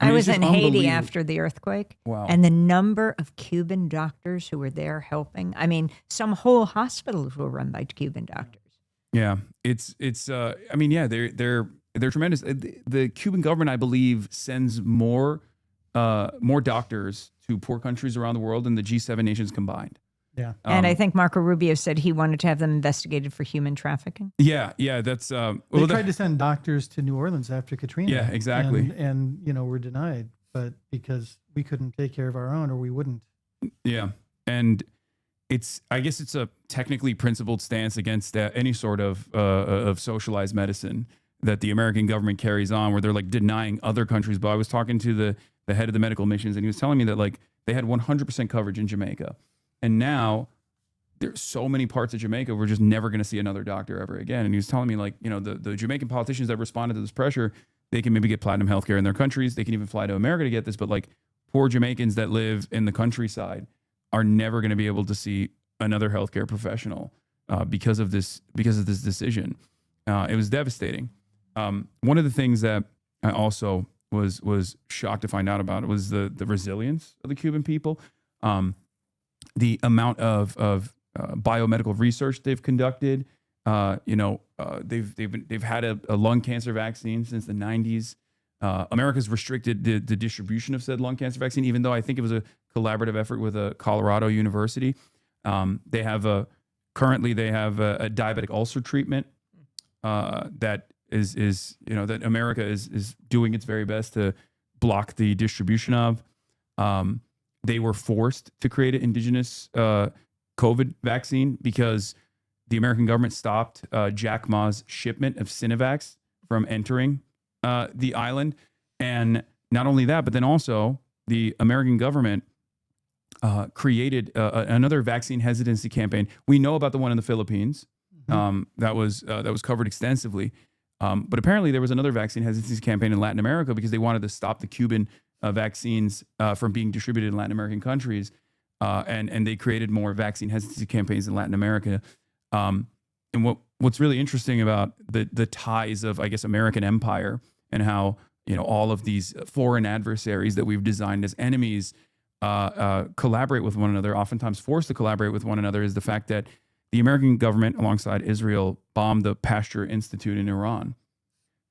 I mean, was it's in just Haiti unbelievable. after the earthquake. Wow. And the number of Cuban doctors who were there helping. I mean, some whole hospitals were run by Cuban doctors. Yeah, it's. I mean, yeah, they're tremendous. The Cuban government, I believe, sends more doctors to poor countries around the world than the G7 nations combined. Yeah. And I think Marco Rubio said he wanted to have them investigated for human trafficking. Yeah, that's. They Well, tried to send doctors to New Orleans after Katrina. Yeah, exactly. And were denied, but because we couldn't take care of our own, or we wouldn't. Yeah, and I guess it's a technically principled stance against any sort of socialized medicine that the American government carries on, where they're like denying other countries. But I was talking to the head of the medical missions, and he was telling me that like they had 100% coverage in Jamaica, and now there's so many parts of Jamaica we're just never going to see another doctor ever again. And he was telling me like, the Jamaican politicians that responded to this pressure, they can maybe get platinum healthcare in their countries. They can even fly to America to get this, but like poor Jamaicans that live in the countryside are never going to be able to see another healthcare professional because of this decision. It was devastating. One of the things that I also was shocked to find out about was the resilience of the Cuban people. The amount of biomedical research they've conducted. They've had a lung cancer vaccine since the 90s. America's restricted the distribution of said lung cancer vaccine, even though I think it was a collaborative effort with a Colorado university. They have currently a diabetic ulcer treatment that is that America is doing its very best to block the distribution of. They were forced to create an indigenous COVID vaccine because the American government stopped Jack Ma's shipment of Sinovacs from entering the island. And not only that, but then also the American government created another vaccine hesitancy campaign. We know about the one in the Philippines that was covered extensively. But apparently there was another vaccine hesitancy campaign in Latin America because they wanted to stop the Cuban vaccines from being distributed in Latin American countries. And they created more vaccine hesitancy campaigns in Latin America. And what's really interesting about the ties of, I guess, American empire and how, all of these foreign adversaries that we've designed as enemies collaborate with one another, oftentimes forced to collaborate with one another, is the fact that the American government, alongside Israel, bombed the Pasteur Institute in Iran.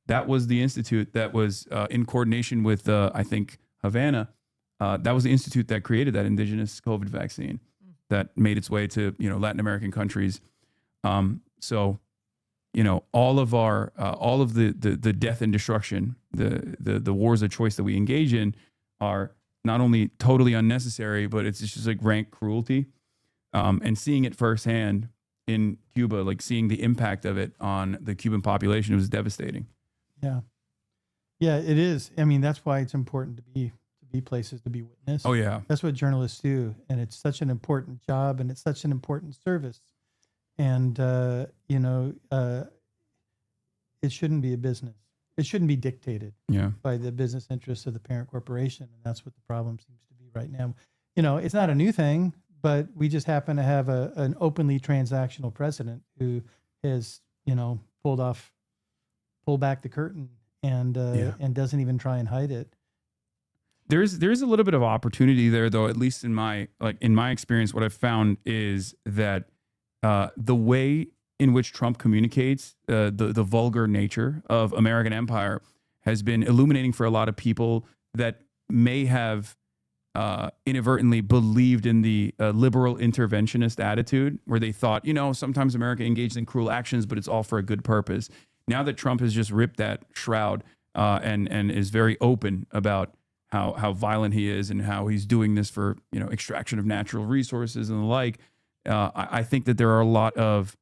That was the institute that was in coordination with, I think, Havana. That was the institute that created that indigenous COVID vaccine that made its way to Latin American countries. So, all of the death and destruction, the wars of choice that we engage in are not only totally unnecessary, but it's just like rank cruelty. And seeing it firsthand in Cuba, like seeing the impact of it on the Cuban population, it was devastating. Yeah. Yeah, it is. I mean, that's why it's important to be places to be witnessed. Oh yeah. That's what journalists do. And it's such an important job, and it's such an important service. And, it shouldn't be a business. It shouldn't be dictated by the business interests of the parent corporation. And that's what the problem seems to be right now. It's not a new thing, but we just happen to have an openly transactional president who has, pull back the curtain and doesn't even try and hide it. There's a little bit of opportunity there, though. At least in my experience, what I've found is that the way in which Trump communicates, the vulgar nature of American empire has been illuminating for a lot of people that may have inadvertently believed in the liberal interventionist attitude, where they thought, sometimes America engaged in cruel actions, but it's all for a good purpose. Now that Trump has just ripped that shroud and is very open about how violent he is and how he's doing this for extraction of natural resources and the like, I think that there are a lot of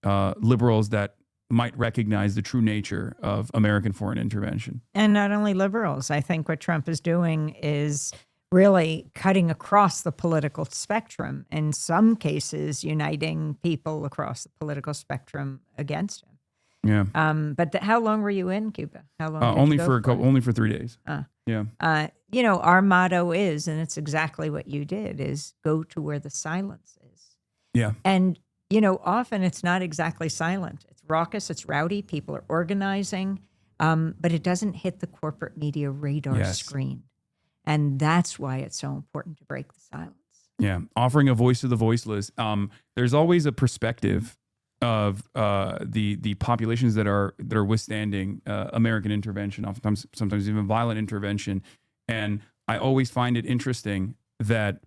liberals that might recognize the true nature of American foreign intervention. And not only liberals. I think what Trump is doing is really cutting across the political spectrum, in some cases uniting people across the political spectrum against him. Yeah. But how long were you in Cuba? How long? Did Only you go for a couple, only for 3 days. Yeah. Our motto is, and it's exactly what you did, is go to where the silence is. Yeah. And often it's not exactly silent. It's raucous, it's rowdy, people are organizing, but it doesn't hit the corporate media radar screen. And that's why it's so important to break the silence. Yeah. Offering a voice to the voiceless. There's always a perspective of the populations that are withstanding American intervention, oftentimes, sometimes even violent intervention. And I always find it interesting that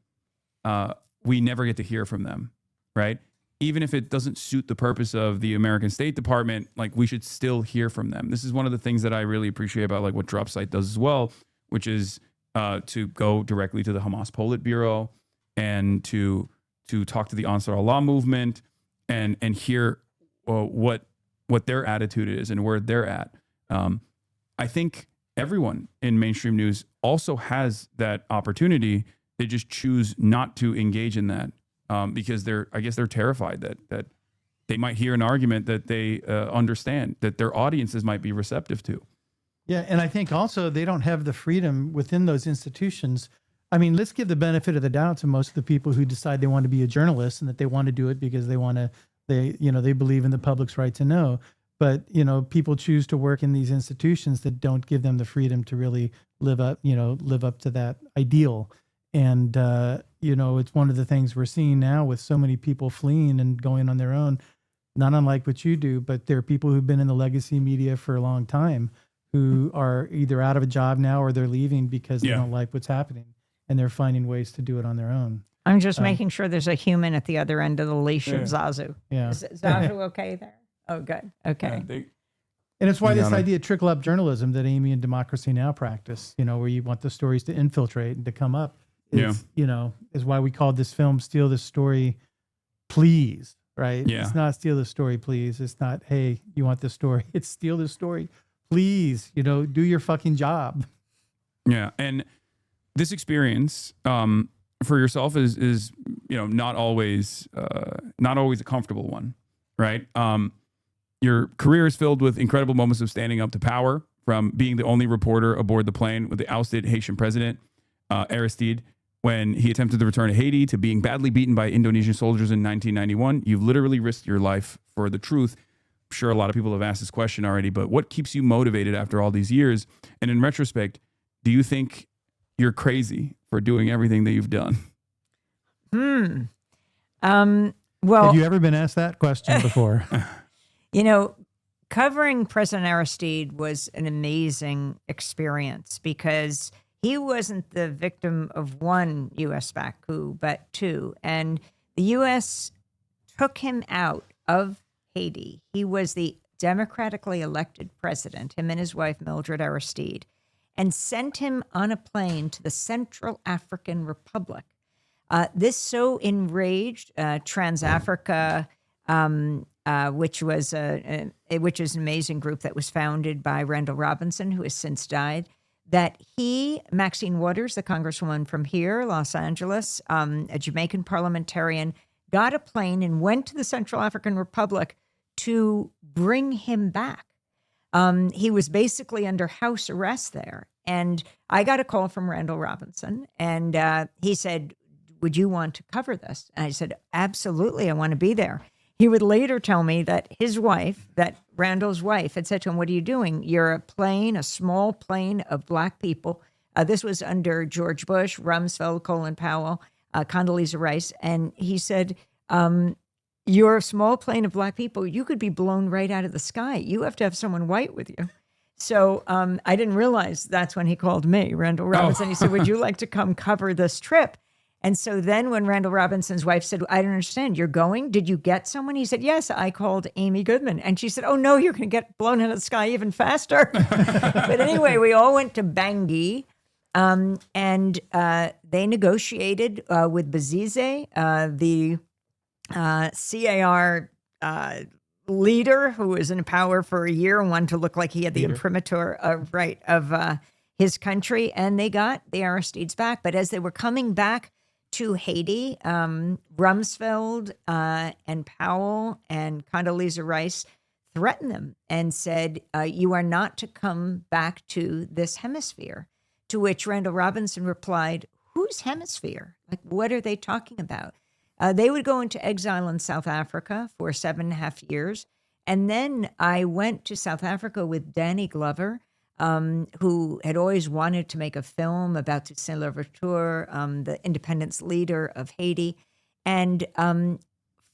we never get to hear from them, right? Even if it doesn't suit the purpose of the American State Department, like, we should still hear from them. This is one of the things that I really appreciate about what DropSite does as well, which is to go directly to the Hamas Politburo and to talk to the Ansar Allah movement and hear what their attitude is and where they're at. I think everyone in mainstream news also has that opportunity. They just choose not to engage in that. Because they're terrified that they might hear an argument that they understand, that their audiences might be receptive to. Yeah, and I think also they don't have the freedom within those institutions. I mean, let's give the benefit of the doubt to most of the people who decide they want to be a journalist and that they want to do it because they believe in the public's right to know. But people choose to work in these institutions that don't give them the freedom to really live up to that ideal. And, it's one of the things we're seeing now with so many people fleeing and going on their own, not unlike what you do, but there are people who've been in the legacy media for a long time who are either out of a job now or they're leaving because they don't like what's happening and they're finding ways to do it on their own. I'm just making sure there's a human at the other end of the leash of Zazu. Yeah. Is Zazu okay there? Oh, good. Okay. And it's why this idea of trickle-up journalism that Amy and Democracy Now! Practice, where you want the stories to infiltrate and to come up, is why we called this film Steal This Story, Please, right? Yeah. It's not Steal This Story, Please. It's not, hey, you want this story? It's Steal This Story, Please, do your fucking job. Yeah. And this experience for yourself is not always a comfortable one, right? Your career is filled with incredible moments of standing up to power, from being the only reporter aboard the plane with the ousted Haitian president, Aristide, when he attempted to return to Haiti, to being badly beaten by Indonesian soldiers in 1991. You've literally risked your life for the truth. I'm sure a lot of people have asked this question already, but what keeps you motivated after all these years? And in retrospect, do you think you're crazy for doing everything that you've done? Well, have you ever been asked that question before? Covering President Aristide was an amazing experience because he wasn't the victim of one U.S.-backed coup, but two. And the U.S. took him out of Haiti. He was the democratically elected president, him and his wife, Mildred Aristide, and sent him on a plane to the Central African Republic. This so enraged Trans-Africa, which is an amazing group that was founded by Randall Robinson, who has since died, that Maxine Waters, the congresswoman from here, Los Angeles, a Jamaican parliamentarian, got a plane and went to the Central African Republic to bring him back. He was basically under house arrest there. And I got a call from Randall Robinson, and he said, would you want to cover this? And I said, absolutely, I want to be there. He would later tell me that his wife, that Randall's wife, had said to him, what are you doing? You're a small plane of black people. This was under George Bush, Rumsfeld, Colin Powell, Condoleezza Rice. And he said, you're a small plane of black people, you could be blown right out of the sky. You have to have someone white with you. So I didn't realize that's when he called me, Randall Robinson. He said, would you like to come cover this trip? And so then when Randall Robinson's wife said, I don't understand, you're going? Did you get someone? He said, yes, I called Amy Goodman. And she said, oh, no, you're going to get blown out of the sky even faster. But anyway, we all went to Bangui. And they negotiated with Bozize, the CAR leader who was in power for a year and wanted to look like he had the imprimatur of his country. And they got the Aristides back. But as they were coming back to Haiti, Rumsfeld and Powell and Condoleezza Rice threatened them and said, you are not to come back to this hemisphere. To which Randall Robinson replied, whose hemisphere? Like, what are they talking about? They would go into exile in South Africa for 7.5 years. And then I went to South Africa with Danny Glover, who had always wanted to make a film about Toussaint Louverture, the independence leader of Haiti, and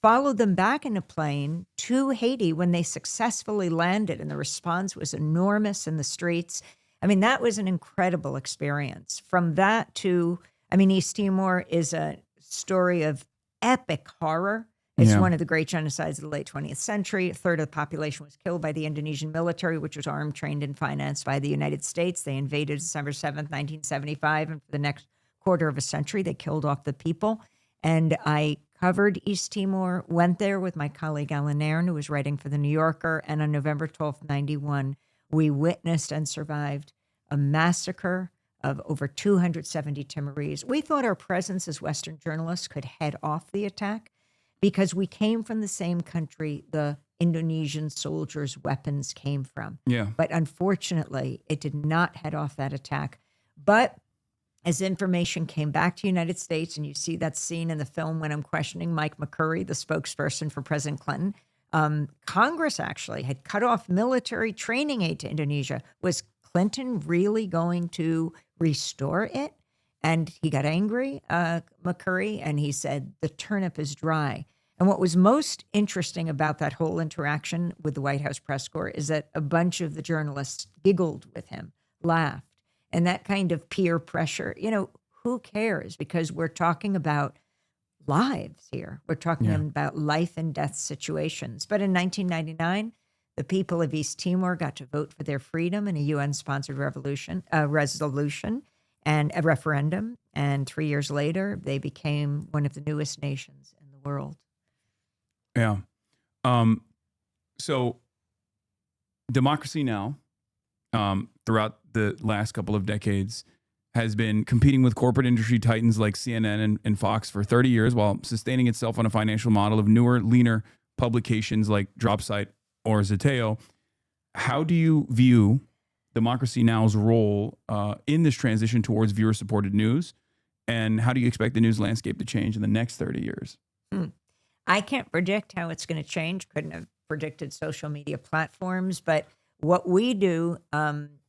followed them back in a plane to Haiti when they successfully landed. And the response was enormous in the streets. I mean, that was an incredible experience. From that to, East Timor is a story of epic horror. It's one of the great genocides of the late 20th century. A third of the population was killed by the Indonesian military, which was armed, trained, and financed by the United States. They invaded December 7th, 1975, and for the next quarter of a century, they killed off the people. And I covered East Timor, went there with my colleague Alan Nairn, who was writing for The New Yorker, and on November 12th, 91, we witnessed and survived a massacre of over 270 Timorese. We thought our presence as Western journalists could head off the attack because we came from the same country the Indonesian soldiers' weapons came from. Yeah. But unfortunately, it did not head off that attack. But as information came back to the United States, and you see that scene in the film when I'm questioning Mike McCurry, the spokesperson for President Clinton, Congress actually had cut off military training aid to Indonesia. Was Clinton really going to restore it? And he got angry, McCurry, and he said, the turnip is dry. And what was most interesting about that whole interaction with the White House press corps is that a bunch of the journalists giggled with him, laughed. And that kind of peer pressure, who cares? Because we're talking about lives here. We're talking about life and death situations. But in 1999, the people of East Timor got to vote for their freedom in a UN-sponsored resolution and a referendum. And 3 years later, they became one of the newest nations in the world. Yeah. So Democracy Now! Throughout the last couple of decades has been competing with corporate industry titans like CNN and Fox for 30 years while sustaining itself on a financial model of newer, leaner publications like Dropsite or Zeteo. How do you view Democracy Now!'s role in this transition towards viewer-supported news? And how do you expect the news landscape to change in the next 30 years? I can't predict how it's going to change. Couldn't have predicted social media platforms. But what we do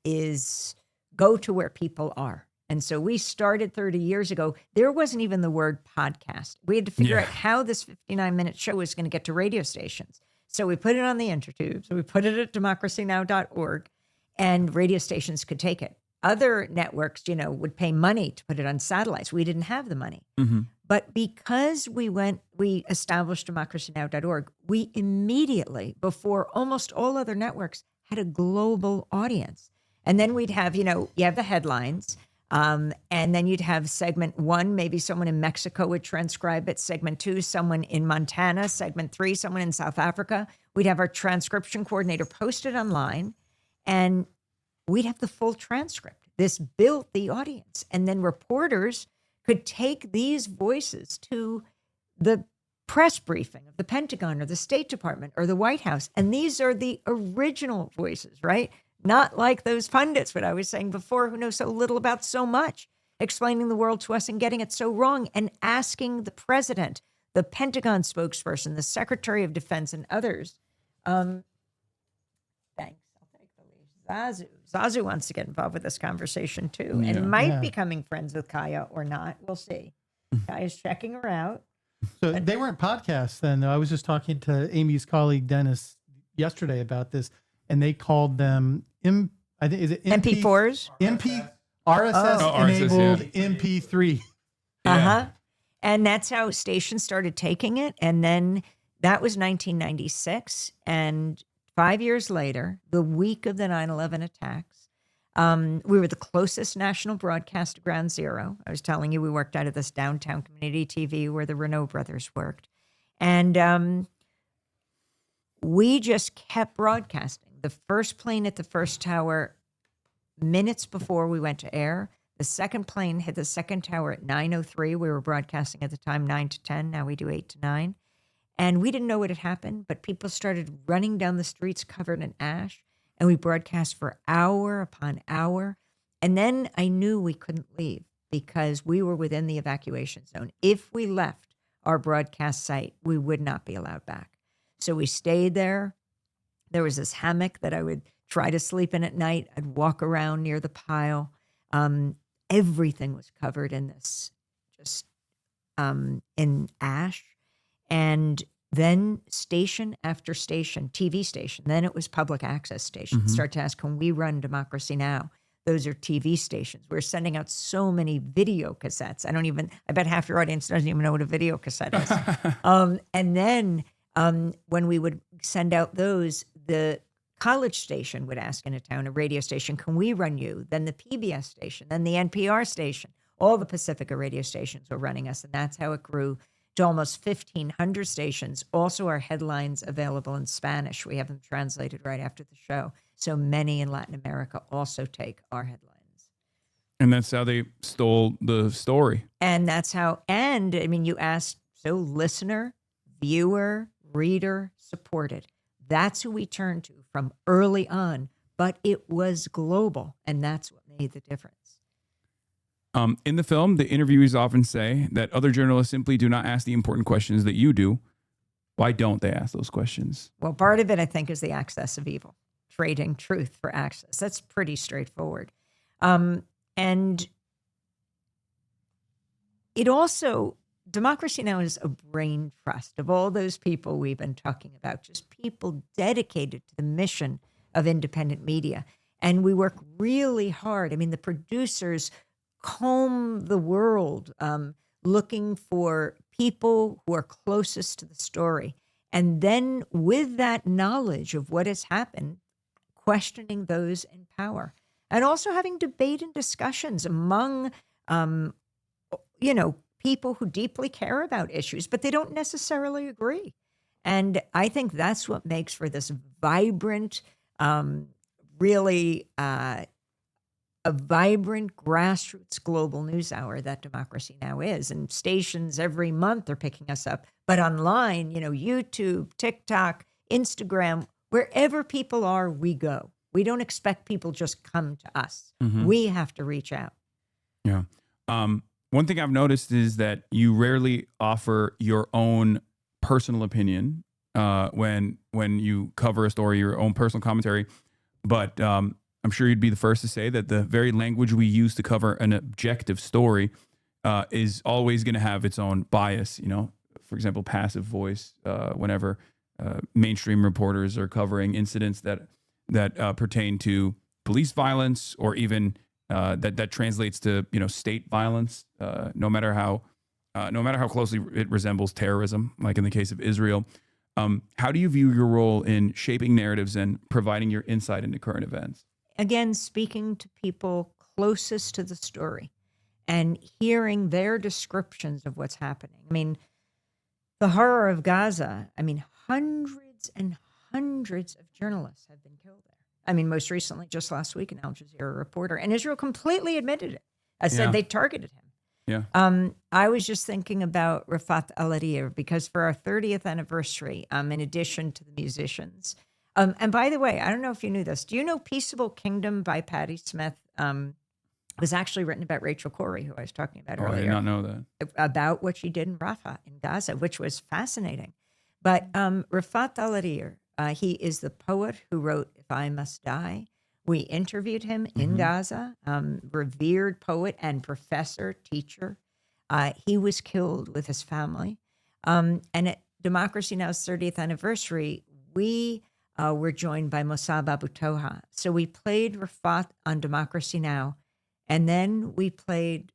is go to where people are. And so we started 30 years ago. There wasn't even the word podcast. We had to figure out how this 59-minute show was going to get to radio stations. So we put it on the intertube. So we put it at democracynow.org, and radio stations could take it. Other networks, would pay money to put it on satellites. We didn't have the money. Mm-hmm. But because we established democracynow.org, we immediately, before almost all other networks, had a global audience. And then we'd have, you have the headlines, and then you'd have segment 1, maybe someone in Mexico would transcribe it. Segment 2, someone in Montana. Segment 3, someone in South Africa. We'd have our transcription coordinator post it online, and we'd have the full transcript. This built the audience. And then reporters could take these voices to the press briefing of the Pentagon or the State Department or the White House. And these are the original voices, right? Not like those pundits, what I was saying before, who know so little about so much, explaining the world to us and getting it so wrong, and asking the president, the Pentagon spokesperson, the Secretary of Defense, and others. Thanks. I'll take the lead. Zazu wants to get involved with this conversation too, and might be becoming friends with Kaya or not. We'll see. Kaya's checking her out. So they weren't podcasts then, though. I was just talking to Amy's colleague Dennis yesterday about this, and they called them I think is it MP4s? RSS enabled MP3. Uh-huh. And that's how stations started taking it. And then that was 1996. And 5 years later, the week of the 9/11 attacks, we were the closest national broadcast to Ground Zero. I was telling you, we worked out of this downtown community TV where the Renault brothers worked. And we just kept broadcasting. The first plane at the first tower minutes before we went to air. The second plane hit the second tower at 9:03. We were broadcasting at the time 9 to 10. Now we do 8 to 9. And we didn't know what had happened, but people started running down the streets covered in ash. And we broadcast for hour upon hour. And then I knew we couldn't leave because we were within the evacuation zone. If we left our broadcast site, we would not be allowed back. So we stayed there. There was this hammock that I would try to sleep in at night. I'd walk around near the pile. Everything was covered in this, just in ash. And then station after station, TV station, then it was public access stations. Start to ask, can we run Democracy Now? Those are TV stations. We're sending out so many video cassettes. I bet half your audience doesn't even know what a video cassette is. And then when we would send out those, the college station would ask in a town, a radio station, can we run you? Then the PBS station, then the NPR station. All the Pacifica radio stations were running us, and that's how it grew to almost 1,500 stations. Also, our headlines available in Spanish. We have them translated right after the show. So many in Latin America also take our headlines. And that's how they stole the story. And that's how, and I mean, you asked, so listener, viewer, reader, supported. That's who we turned to from early on, but it was global, and that's what made the difference. In the film, the interviewees often say that other journalists simply do not ask the important questions that you do. Why don't they ask those questions? Well, part of it, I think, is the access of evil, trading truth for access. That's pretty straightforward. And it also, Democracy Now! Is a brain trust of all those people we've been talking about, just people dedicated to the mission of independent media. And we work really hard. I mean, the producers comb the world looking for people who are closest to the story. And then with that knowledge of what has happened, questioning those in power. And also having debate and discussions among, people who deeply care about issues, but they don't necessarily agree. And I think that's what makes for this vibrant, a vibrant grassroots global news hour that Democracy Now! Is. And stations every month are picking us up. But online, YouTube, TikTok, Instagram, wherever people are, we go. We don't expect people just come to us. We have to reach out. Yeah. One thing I've noticed is that you rarely offer your own personal opinion when you cover a story, your own personal commentary. But I'm sure you'd be the first to say that the very language we use to cover an objective story is always going to have its own bias. For example, passive voice whenever mainstream reporters are covering incidents that pertain to police violence or even that translates to state violence. No matter how closely it resembles terrorism, like in the case of Israel. How do you view your role in shaping narratives and providing your insight into current events? Again, speaking to people closest to the story and hearing their descriptions of what's happening. I mean, the horror of Gaza, hundreds and hundreds of journalists have been killed there. Most recently, just last week, an Al Jazeera reporter, and Israel completely admitted it. I said they targeted him. Yeah. I was just thinking about Rafat Al-Adir because for our 30th anniversary, in addition to the musicians, and by the way, I don't know if you knew this. Do you know Peaceable Kingdom by Patti Smith was actually written about Rachel Corrie, who I was talking about earlier. I did not know that. About what she did in Rafah, in Gaza, which was fascinating. But Rafat Al-Adir, he is the poet who wrote If I Must Die. We interviewed him in Gaza, revered poet and professor, teacher. He was killed with his family. And at Democracy Now's 30th anniversary, we were joined by Mossab Abu Toha. So we played Rafat on Democracy Now, and then we played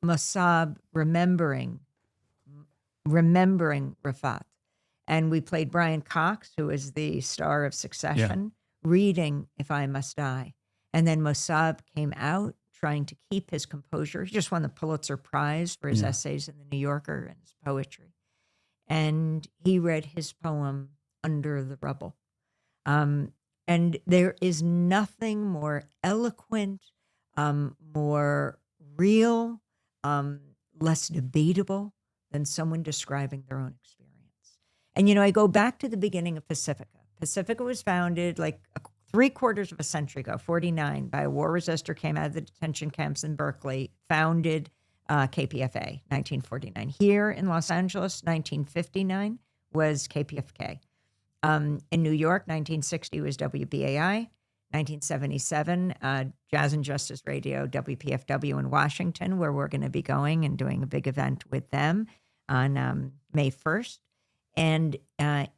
Mossab remembering Rafat. And we played Brian Cox, who is the star of Succession, reading If I Must Die. And then Mossab came out trying to keep his composure. He just won the Pulitzer Prize for his essays in the New Yorker and his poetry. And he read his poem, Under the Rubble. And there is nothing more eloquent, more real, less debatable than someone describing their own experience. And, I go back to the beginning of Pacifica. Pacifica was founded like 3/4 of a century ago, 49, by a war resister, came out of the detention camps in Berkeley, founded KPFA, 1949. Here in Los Angeles, 1959 was KPFK. In New York, 1960 was WBAI. 1977, Jazz and Justice Radio, WPFW in Washington, where we're going to be going and doing a big event with them on May 1st. And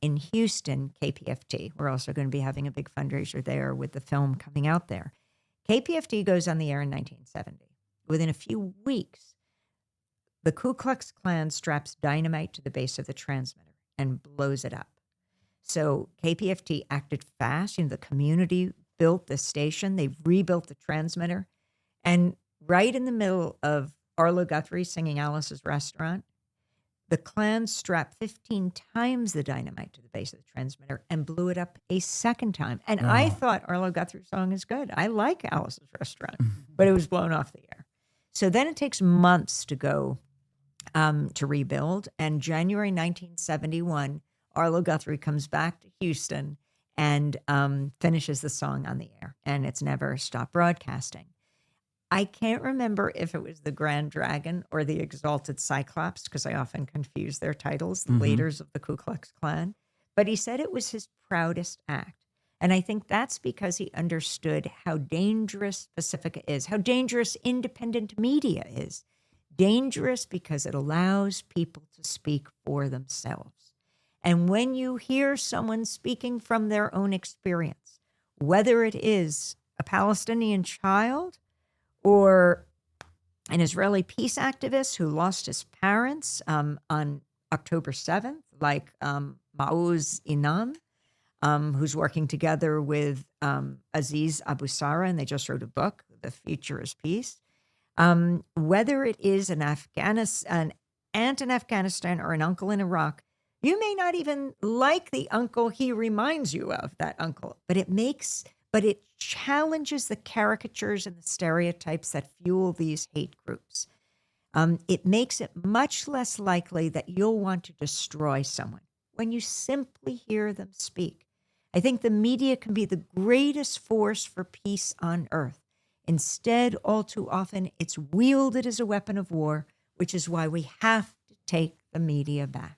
in Houston, KPFT. We're also going to be having a big fundraiser there with the film coming out there. KPFT goes on the air in 1970. Within a few weeks, the Ku Klux Klan straps dynamite to the base of the transmitter and blows it up. So KPFT acted fast. The community built the station. They rebuilt the transmitter. And right in the middle of Arlo Guthrie singing Alice's Restaurant, the Klan strapped 15 times the dynamite to the base of the transmitter and blew it up a second time. And I thought Arlo Guthrie's song is good. I like Alice's Restaurant, but it was blown off the air. So then it takes months to go to rebuild. And January 1971, Arlo Guthrie comes back to Houston and finishes the song on the air. And it's never stopped broadcasting. I can't remember if it was the Grand Dragon or the Exalted Cyclops, because I often confuse their titles, the leaders of the Ku Klux Klan. But he said it was his proudest act. And I think that's because he understood how dangerous Pacifica is, how dangerous independent media is. Dangerous because it allows people to speak for themselves. And when you hear someone speaking from their own experience, whether it is a Palestinian child or an Israeli peace activist who lost his parents on October 7th, like Maoz Inam, who's working together with Aziz Abu Sara, and they just wrote a book, The Future is Peace. Whether it is an aunt in Afghanistan or an uncle in Iraq, you may not even like the uncle he reminds you of, that uncle, but it challenges the caricatures and the stereotypes that fuel these hate groups. It makes it much less likely that you'll want to destroy someone when you simply hear them speak. I think the media can be the greatest force for peace on earth. Instead, all too often, it's wielded as a weapon of war, which is why we have to take the media back.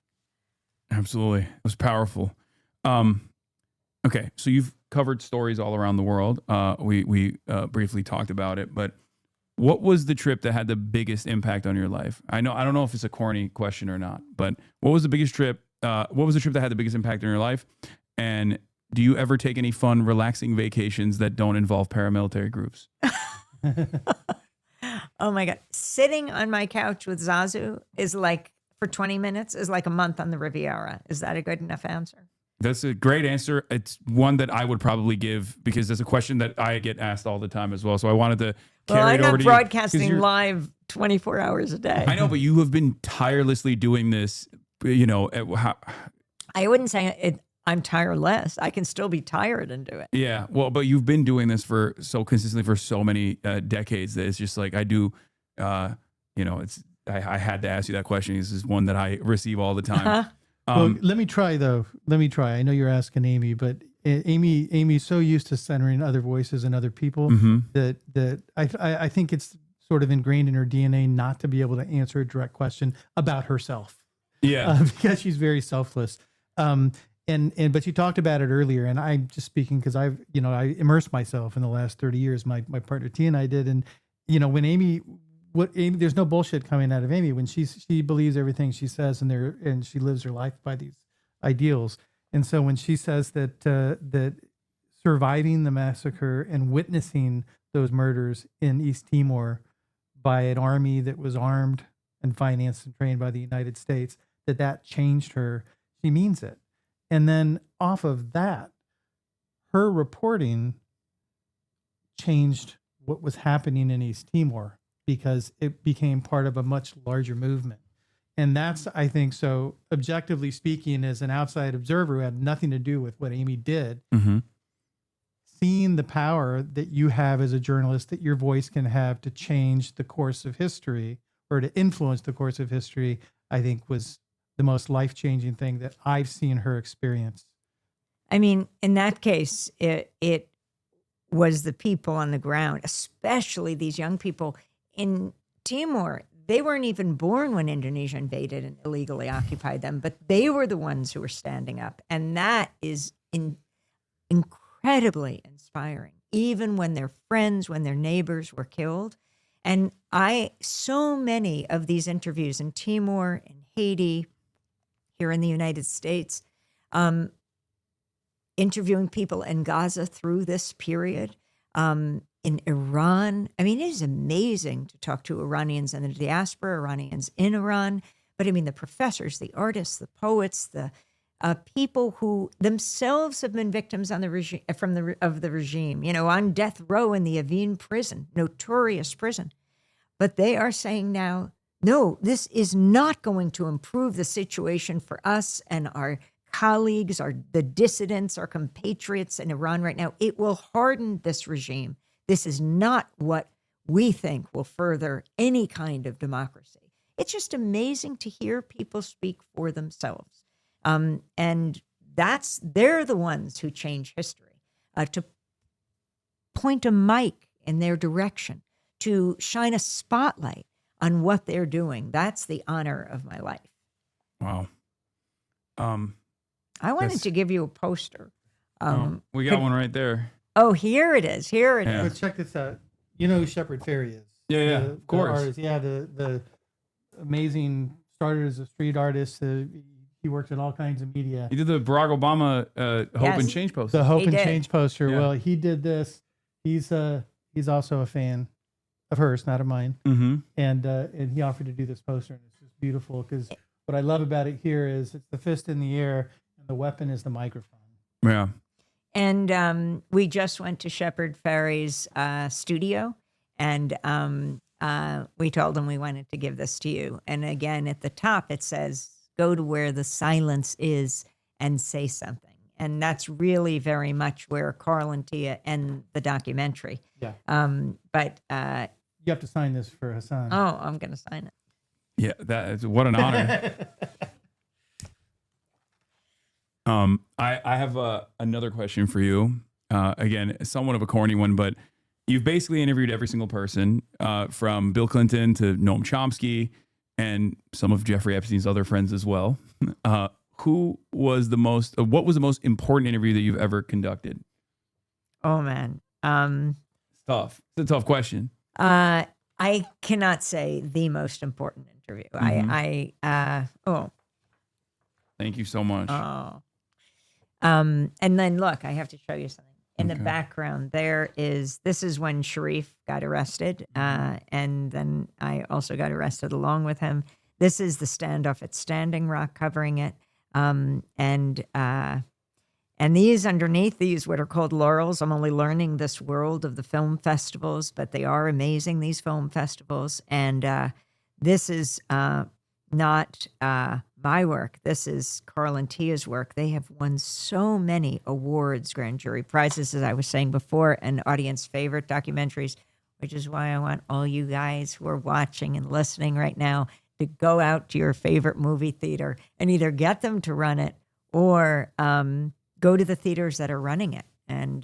Absolutely. It was powerful. Okay, so you've covered stories all around the world. We briefly talked about it, but what was the trip that had the biggest impact on your life? I don't know if it's a corny question or not, but what was the biggest trip? What was the trip that had the biggest impact on your life? And do you ever take any fun, relaxing vacations that don't involve paramilitary groups? Oh my God. Sitting on my couch with Zazu is like, for 20 minutes, is like a month on the Riviera. Is that a good enough answer? That's a great answer. It's one that I would probably give because there's a question that I get asked all the time as well. So I wanted to carry it over to you. I'm not broadcasting live 24 hours a day. I know, but you have been tirelessly doing this, I wouldn't say I'm tireless. I can still be tired and do it. Yeah. Well, but you've been doing this for so consistently for so many decades that it's just like I do, I had to ask you that question. This is one that I receive all the time. Well, let me try though. I know you're asking Amy, but Amy's so used to centering other voices and other people that I think it's sort of ingrained in her DNA not to be able to answer a direct question about herself. Yeah, because she's very selfless. But you talked about it earlier, and I'm just speaking because I immersed myself in the last 30 years. My partner T and I did, and when Amy what Amy, there's no bullshit coming out of Amy when she believes everything she says, and she lives her life by these ideals. And so when she says that surviving the massacre and witnessing those murders in East Timor by an army that was armed and financed and trained by the United States, that changed her, she means it. And then off of that, her reporting changed what was happening in East Timor because it became part of a much larger movement. And that's, I think, so objectively speaking, as an outside observer who had nothing to do with what Amy did, seeing the power that you have as a journalist, that your voice can have to change the course of history or to influence the course of history, I think was the most life-changing thing that I've seen her experience. I mean, in that case, it was the people on the ground, especially these young people in Timor. They weren't even born when Indonesia invaded and illegally occupied them, but they were the ones who were standing up. And that is incredibly inspiring, even when their friends, when their neighbors were killed. And so many of these interviews in Timor, in Haiti, here in the United States, interviewing people in Gaza through this period, in Iran. I mean, it is amazing to talk to Iranians in the diaspora, Iranians in Iran. But I mean, the professors, the artists, the poets, the people who themselves have been victims on the regime, of the regime, on death row in the Evin prison, notorious prison. But they are saying now, no, this is not going to improve the situation for us and our colleagues, the dissidents, our compatriots in Iran right now. It will harden this regime. This is not what we think will further any kind of democracy. It's just amazing to hear people speak for themselves. And they're the ones who change history, to point a mic in their direction, to shine a spotlight on what they're doing. That's the honor of my life. Wow. I wanted to give you a poster. We got one right there. Oh, here it is. Here it is. But check this out. You know who Shepard Fairey is? Yeah, of course. The artist. Yeah, the amazing, started as a street artist. He worked in all kinds of media. He did the Barack Obama Hope and Change poster. The Hope He and did. Change poster. Yeah. Well, he did this. He's also a fan of hers, not of mine. Mm-hmm. And he offered to do this poster, and it's just beautiful because what I love about it here is it's the fist in the air, and the weapon is the microphone. Yeah. And we just went to Shepard Fairey's studio, and we told him we wanted to give this to you. And again, at the top, it says, "Go to where the silence is and say something." And that's really very much where Carl and Tia end the documentary. Yeah. But You have to sign this for Hasan. I'm going to sign it. Yeah, what an honor. I have another question for you. Again, somewhat of a corny one, but you've basically interviewed every single person, from Bill Clinton to Noam Chomsky and some of Jeffrey Epstein's other friends as well. What was the most important interview that you've ever conducted? Oh, man. It's tough. It's a tough question. I cannot say the most important interview. Thank you so much. And then look, I have to show you something. In the Okay. background, this is when Sharif got arrested. And then I also got arrested along with him. This is the standoff at Standing Rock covering it. And these underneath these, what are called laurels, I'm only learning this world of the film festivals, but they are amazing, these film festivals. And this is not my work. This is Carl and Tia's work. They have won so many awards, grand jury prizes, as I was saying before, and audience favorite documentaries, which is why I want all you guys who are watching and listening right now to go out to your favorite movie theater and either get them to run it or go to the theaters that are running it. And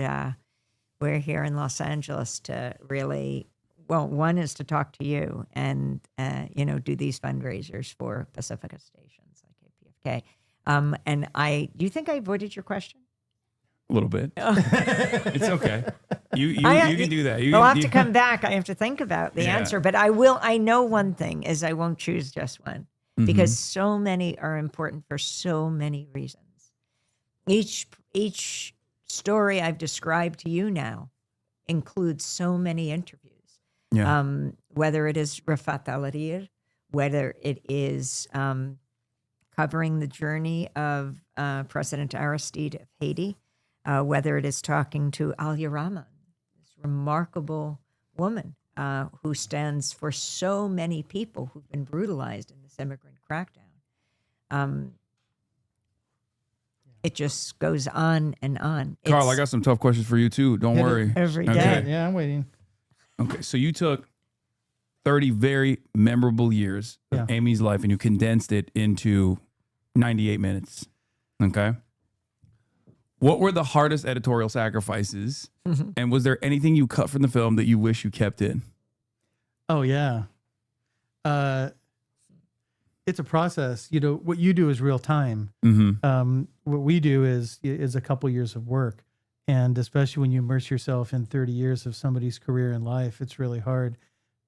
we're here in Los Angeles to really, one is to talk to you and, do these fundraisers for Pacifica stations like KPFK. And do you think I avoided your question? A little bit. It's okay. You can do that. We'll have to come back. I have to think about the Yeah. answer, but I will. I know one thing is I won't choose just one because so many are important for so many reasons. Each story I've described to you now includes so many interviews. Yeah. Whether it is Rafat Al-Adir, whether it is covering the journey of President Aristide of Haiti, whether it is talking to Alia Rahman, this remarkable woman who stands for so many people who've been brutalized in this immigrant crackdown. It just goes on and on. Carl, I got some tough questions for you too. Don't Hit it. worry. Every day. Okay. Yeah, I'm waiting. Okay. So you took 30 very memorable years of Yeah. Amy's life and you condensed it into 98 minutes. Okay. What were the hardest editorial sacrifices? And was there anything you cut from the film that you wish you kept in? Oh yeah. It's a process. You know, what you do is real time. What we do is a couple years of work. And especially when you immerse yourself in 30 years of somebody's career and life, it's really hard.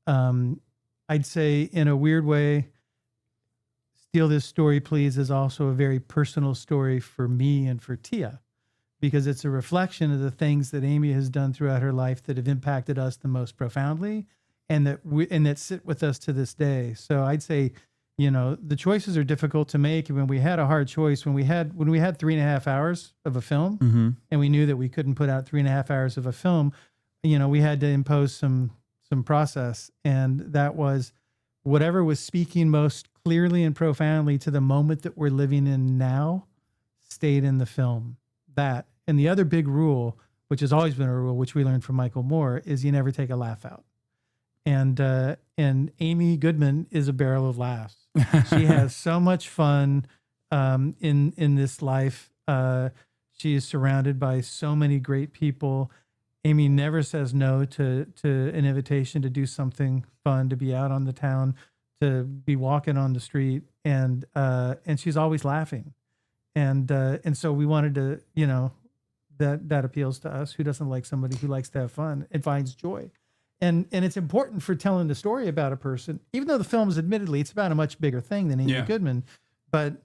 I'd say in a weird way, Steal This Story, Please is also a very personal story for me and for Tia, because it's a reflection of the things that Amy has done throughout her life that have impacted us the most profoundly and that sit with us to this day. So I'd say, you know, the choices are difficult to make. And when we had a hard choice, when we had 3.5 hours of a film and we knew that we couldn't put out 3.5 hours of a film, you know, we had to impose some process. And that was whatever was speaking most clearly and profoundly to the moment that we're living in now stayed in the film. That. And the other big rule, which has always been a rule, which we learned from Michael Moore, is you never take a laugh out. And Amy Goodman is a barrel of laughs. She has so much fun in this life. She is surrounded by so many great people. Amy never says no to an invitation to do something fun, to be out on the town, to be walking on the street, and she's always laughing. And so we wanted to, you know, that appeals to us. Who doesn't like somebody who likes to have fun and finds joy? And it's important for telling the story about a person, even though the film is admittedly, it's about a much bigger thing than Amy Goodman. But,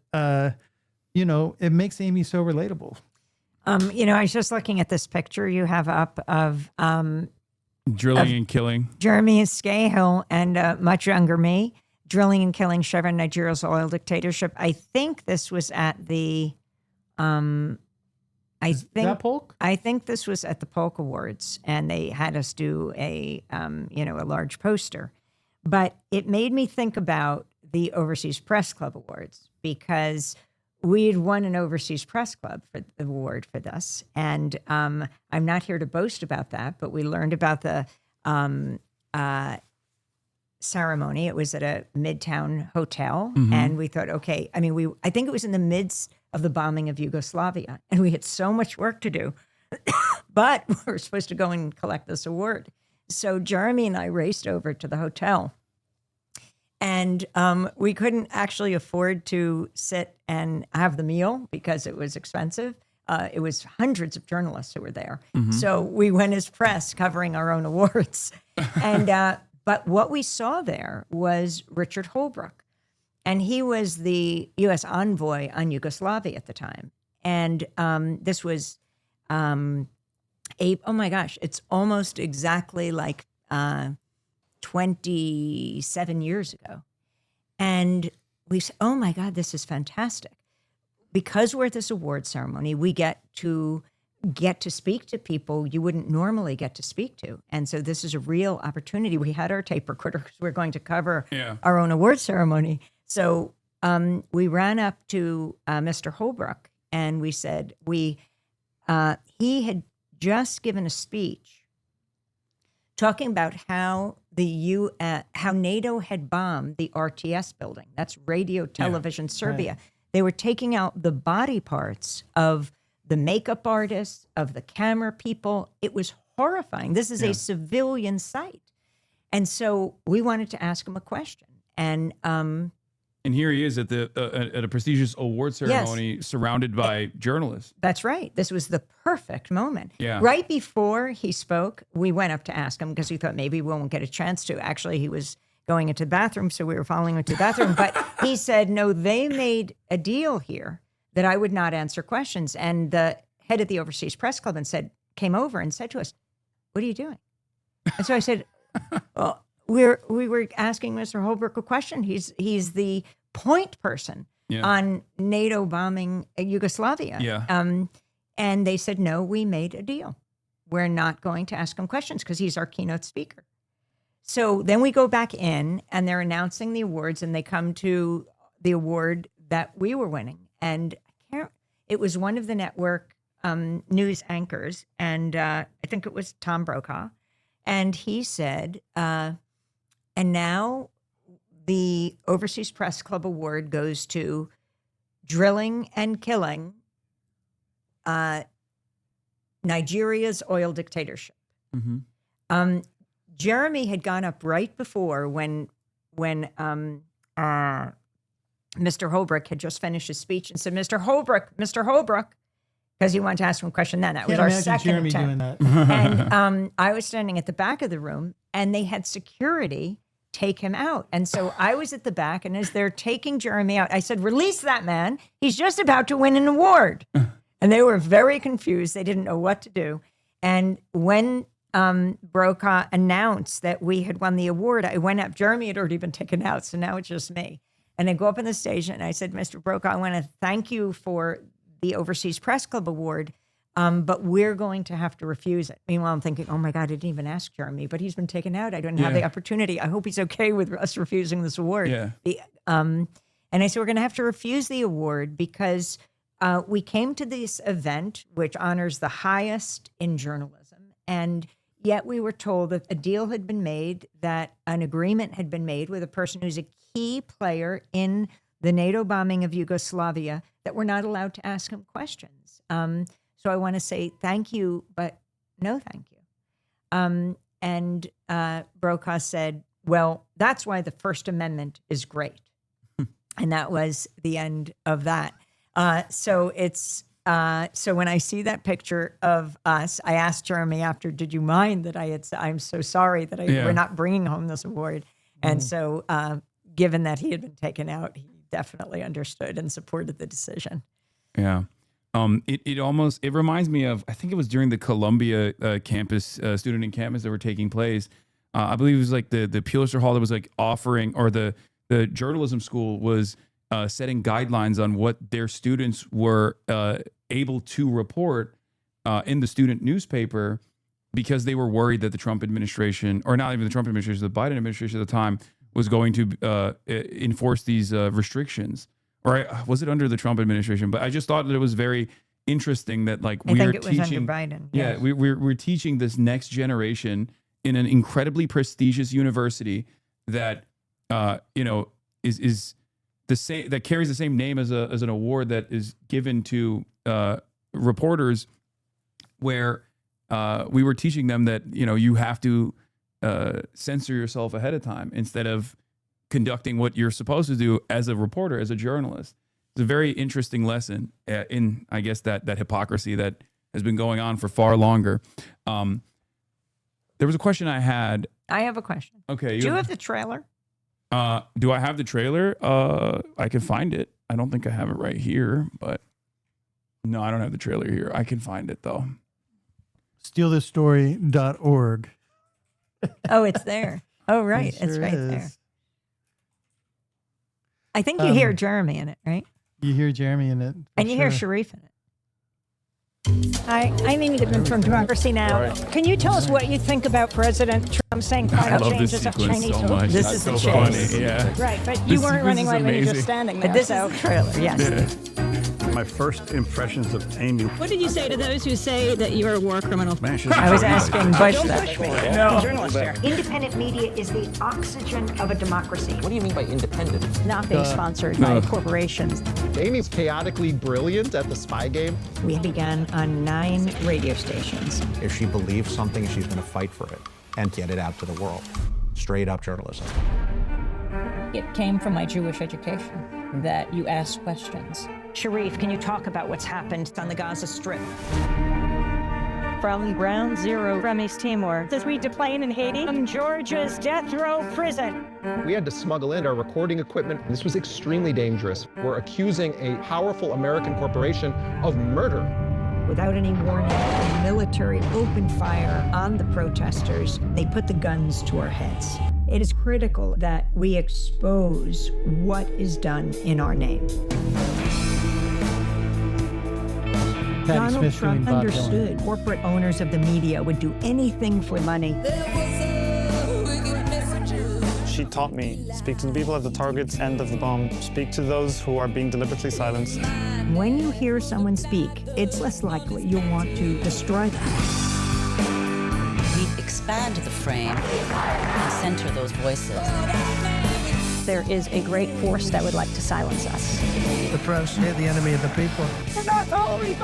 you know, it makes Amy so relatable. You know, I was just looking at this picture you have up of Drilling and killing. Jeremy Scahill and much younger me, drilling and killing Chevron Nigeria's oil dictatorship. I think this was at the, That Polk? I think this was at the Polk Awards, and they had us do a large poster. But it made me think about the Overseas Press Club Awards, because we had won an Overseas Press Club for the award for this. And I'm not here to boast about that, but we learned about the ceremony. It was at a Midtown hotel. And we thought, okay, I mean, I think it was in the midst of the bombing of Yugoslavia. And we had so much work to do, but we were supposed to go and collect this award. So Jeremy and I raced over to the hotel. And we couldn't actually afford to sit and have the meal because it was expensive. It was hundreds of journalists who were there. So we went as press covering our own awards. And but what we saw there was Richard Holbrooke. And he was the U.S. envoy on Yugoslavia at the time. And this was, oh my gosh, it's almost exactly like 27 years ago. And we said, oh my God, this is fantastic. Because we're at this award ceremony, we get to speak to people you wouldn't normally get to speak to. And so this is a real opportunity. We had our tape recorder because we're going to cover our own award ceremony. So we ran up to Mr. Holbrooke and we said, he had just given a speech talking about how how NATO had bombed the RTS building. That's Radio Television Serbia. Right. They were taking out the body parts of the makeup artists, of the camera people. It was horrifying. This is a civilian site. And so we wanted to ask him a question. And And here he is at a prestigious award ceremony, surrounded by journalists. That's right. This was the perfect moment. Yeah. Right before he spoke, we went up to ask him because we thought maybe we won't get a chance to. Actually, he was going into the bathroom, so we were following him to the bathroom. But he said, no, they made a deal here that I would not answer questions. And the head of the Overseas Press Club came over and said to us, what are you doing? And so I said, well, we were asking Mr. Holbrooke a question. He's the point person on NATO bombing Yugoslavia. Yeah. And they said, no, we made a deal. We're not going to ask him questions because he's our keynote speaker. So then we go back in and they're announcing the awards and they come to the award that we were winning. And it was one of the network news anchors. And I think it was Tom Brokaw. And he said, and now the Overseas Press Club Award goes to drilling and killing Nigeria's oil dictatorship. Mm-hmm. Jeremy had gone up right before when Mr. Holbrooke had just finished his speech and said, Mr. Holbrooke, because he wanted to ask him a question then. That was our second Jeremy attempt. doing that. And I was standing at the back of the room and they had security take him out. And so I was at the back, and as they're taking Jeremy out, I said, release that man. He's just about to win an award. And they were very confused. They didn't know what to do. And when Brokaw announced that we had won the award, I went up. Jeremy had already been taken out, so now it's just me. And I go up on the stage and I said, Mr. Brokaw, I want to thank you for the Overseas Press Club Award, but we're going to have to refuse it. Meanwhile, I'm thinking, oh my God, I didn't even ask Jeremy, but he's been taken out. I didn't have the opportunity. I hope he's okay with us refusing this award. Yeah. And I said, we're going to have to refuse the award because we came to this event, which honors the highest in journalism, and yet we were told that a deal had been made, that an agreement had been made with a person who's a key player in the NATO bombing of Yugoslavia, that we're not allowed to ask him questions. So I want to say thank you, but no thank you. And Brokaw said, well, that's why the First Amendment is great. And that was the end of that. So when I see that picture of us, I asked Jeremy after, did you mind that I'm so sorry that we're not bringing home this award. And so given that he had been taken out, he definitely understood and supported the decision. Yeah. It reminds me of, I think it was during the Columbia campus, student encampments that were taking place. I believe it was like the Pulitzer Hall that was like offering, or the journalism school was setting guidelines on what their students were able to report in the student newspaper, because they were worried that the Trump administration, or not even the Trump administration, the Biden administration at the time, was going to enforce these restrictions. Or was it under the Trump administration? But I just thought that it was very interesting that, like, I think it was under Biden. Yeah, yes. we're teaching this next generation in an incredibly prestigious university that is the same, that carries the same name as an award that is given to reporters, where we were teaching them that you have to censor yourself ahead of time instead of conducting what you're supposed to do as a reporter, as a journalist. It's a very interesting lesson in, I guess, that hypocrisy that has been going on for far longer. There was a question I had. I have a question. Okay. Do you have the trailer? Do I have the trailer? I can find it. I don't think I have it right here, but no, I don't have the trailer here. I can find it though. StealThisStory.org. Oh, it's there. Oh, right. It's right there. I think you hear Jeremy in it, right? You hear Jeremy in it. And you hear Sharif in it. Hi, I'm Amy Goodman from Democracy Now! Right. Can you tell us what you think about President Trump saying I climate love change this is a sequence Chinese so much. This That's is so the chase. funny. Yeah. Right, but This you weren't sequence running is away when you were amazing. just standing there. But this is the trailer, yes. My first impressions of Amy. What did you say to those who say that you're a war criminal? I was asking Bush that. No. Journalist here. Independent media is the oxygen of a democracy. What do you mean by independent? Not being sponsored by corporations. Amy's chaotically brilliant at the spy game. We began on 9 radio stations. If she believes something, she's going to fight for it and get it out to the world. Straight up journalism. It came from my Jewish education that you ask questions. Sharif, can you talk about what's happened on the Gaza Strip? From Ground Zero from East Timor, the 3 deplane in Haiti, from Georgia's death row prison. We had to smuggle in our recording equipment. This was extremely dangerous. We're accusing a powerful American corporation of murder. Without any warning, the military opened fire on the protesters. They put the guns to our heads. It is critical that we expose what is done in our name. Patty Donald Smith doing Trump Bob Dylan. understood corporate owners of the media would do anything for money. She taught me, speak to the people at the target's end of the bomb, speak to those who are being deliberately silenced. When you hear someone speak, it's less likely you'll want to destroy them. We expand the frame and center those voices. There is a great force that would like to silence us. The press, they're the enemy of the people. We're not tolerating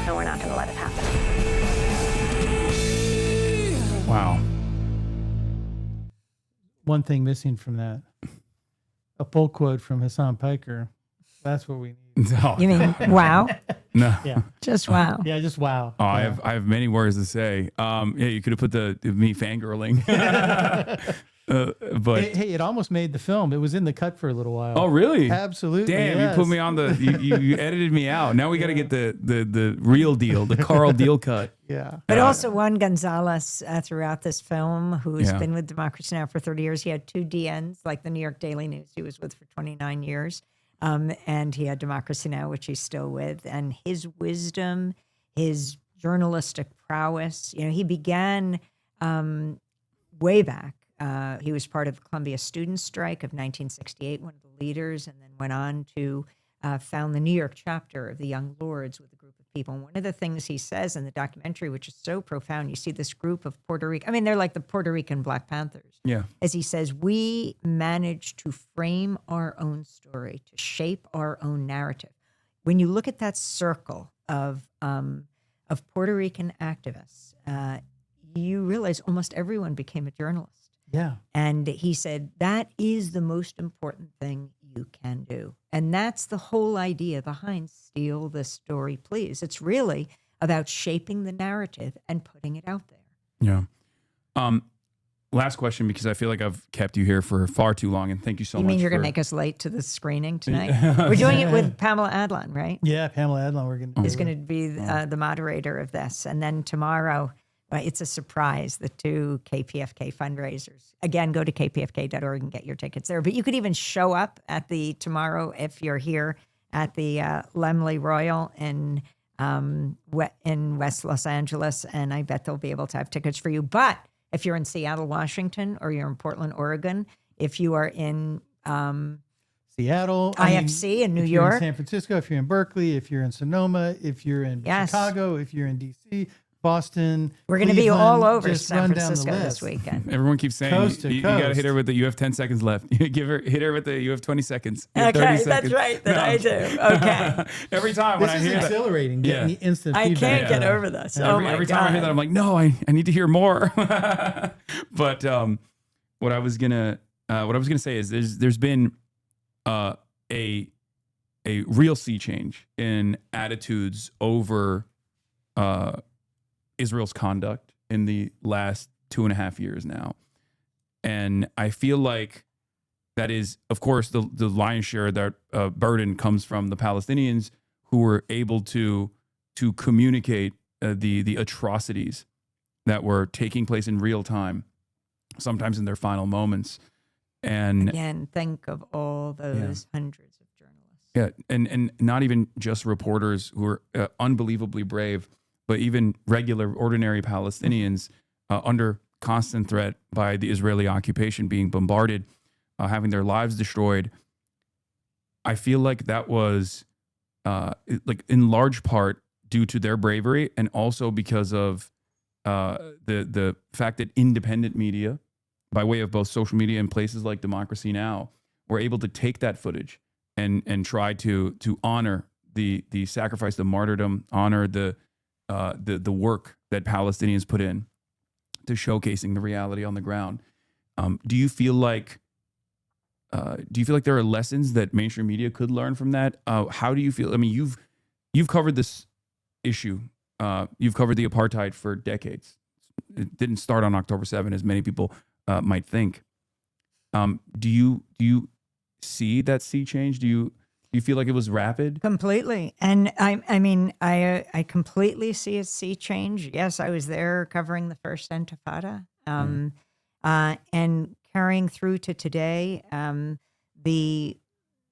no, we're not going to let it happen. Wow. One thing missing from that, a full quote from Hasan Piker. That's what we need. No. You mean, wow? No. Yeah. Just wow. Yeah, just wow. Oh, Yeah. I have many words to say. Yeah, you could have put the me fangirling. But Hey, it almost made the film. It was in the cut for a little while. oh, really? Absolutely. Damn, yes. you put me on the you edited me out. Now we got to get the real deal, the Carl Deal cut. Yeah. But also Juan Gonzalez throughout this film, who's Yeah. been with Democracy Now! For 30 years. He had 2 DNs, like the New York Daily News he was with for 29 years. And he had Democracy Now!, which he's still with. And his wisdom, his journalistic prowess, he began way back. He was part of the Columbia Students' Strike of 1968, one of the leaders, and then went on to found the New York chapter of the Young Lords with a group of people. And one of the things he says in the documentary, which is so profound, you see this group of Puerto Rican, I mean, they're like the Puerto Rican Black Panthers. Yeah. As he says, we managed to frame our own story, to shape our own narrative. When you look at that circle of Puerto Rican activists, you realize almost everyone became a journalist. Yeah. And he said, that is the most important thing you can do. And that's the whole idea behind Steal the Story, Please. It's really about shaping the narrative and putting it out there. Yeah. Last question, because I feel like I've kept you here for far too long, and thank you so much. You mean you're going for- to make us late to the screening tonight? We're doing it with Pamela Adlon, right? Yeah, Pamela Adlon. We're going to Is going to be the moderator of this. And then tomorrow, it's a surprise, the 2 KPFK fundraisers. Again, go to kpfk.org and get your tickets there. But you could even show up at the tomorrow if you're here at the Lemley Royal in West Los Angeles, and I bet they'll be able to have tickets for you. But if you're in Seattle, Washington, or you're in Portland, Oregon, if you are in Seattle, IFC in New if you're York, in San Francisco, if you're in Berkeley, if you're in Sonoma, if you're in Yes. Chicago, if you're in DC, Boston, we're going to be Cleveland, all over just San run down the Francisco this list. weekend. Everyone keeps saying Coast to you got to coast. hit her with the. You have 10 seconds left. hit her with the. You have 20 seconds. You have 30 Okay, that's seconds. right. That I do. Okay. Every time This when I is hear that, exhilarating. Getting Yeah. the instant I feedback. can't get over this. every, Oh my every God. time I hear that, I'm like, no, I need to hear more. But what I was gonna say is there's been a real sea change in attitudes over Israel's conduct in the last 2.5 years now, and I feel like that is, of course, the lion's share of that burden comes from the Palestinians, who were able to communicate the atrocities that were taking place in real time, sometimes in their final moments. And Again, think of all those hundreds of journalists. yeah, and not even just reporters who are unbelievably brave, but even regular, ordinary Palestinians under constant threat by the Israeli occupation, being bombarded, having their lives destroyed. I feel like that was like in large part due to their bravery, and also because of the fact that independent media, by way of both social media and places like Democracy Now!, were able to take that footage and try to honor the sacrifice, the martyrdom, honor the work that Palestinians put in to showcasing the reality on the ground. Do you feel like do you feel like there are lessons that mainstream media could learn from that? How do you feel? I mean, you've covered this issue. You've covered the apartheid for decades. It didn't start on October 7, as many people might think. Do you see that sea change? Do you feel like it was rapid? Completely. And I mean, I completely see a sea change. Yes, I was there covering the first Intifada, and carrying through to today, the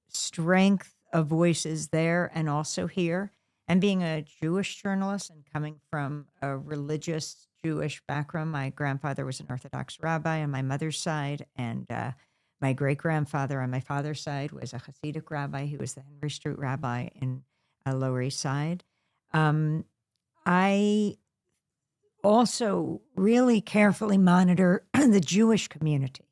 strength of voices there and also here. And being a Jewish journalist and coming from a religious Jewish background, my grandfather was an Orthodox rabbi on my mother's side, and my great-grandfather on my father's side was a Hasidic rabbi. He was the Henry Street rabbi in Lower East Side. I also really carefully monitor the Jewish community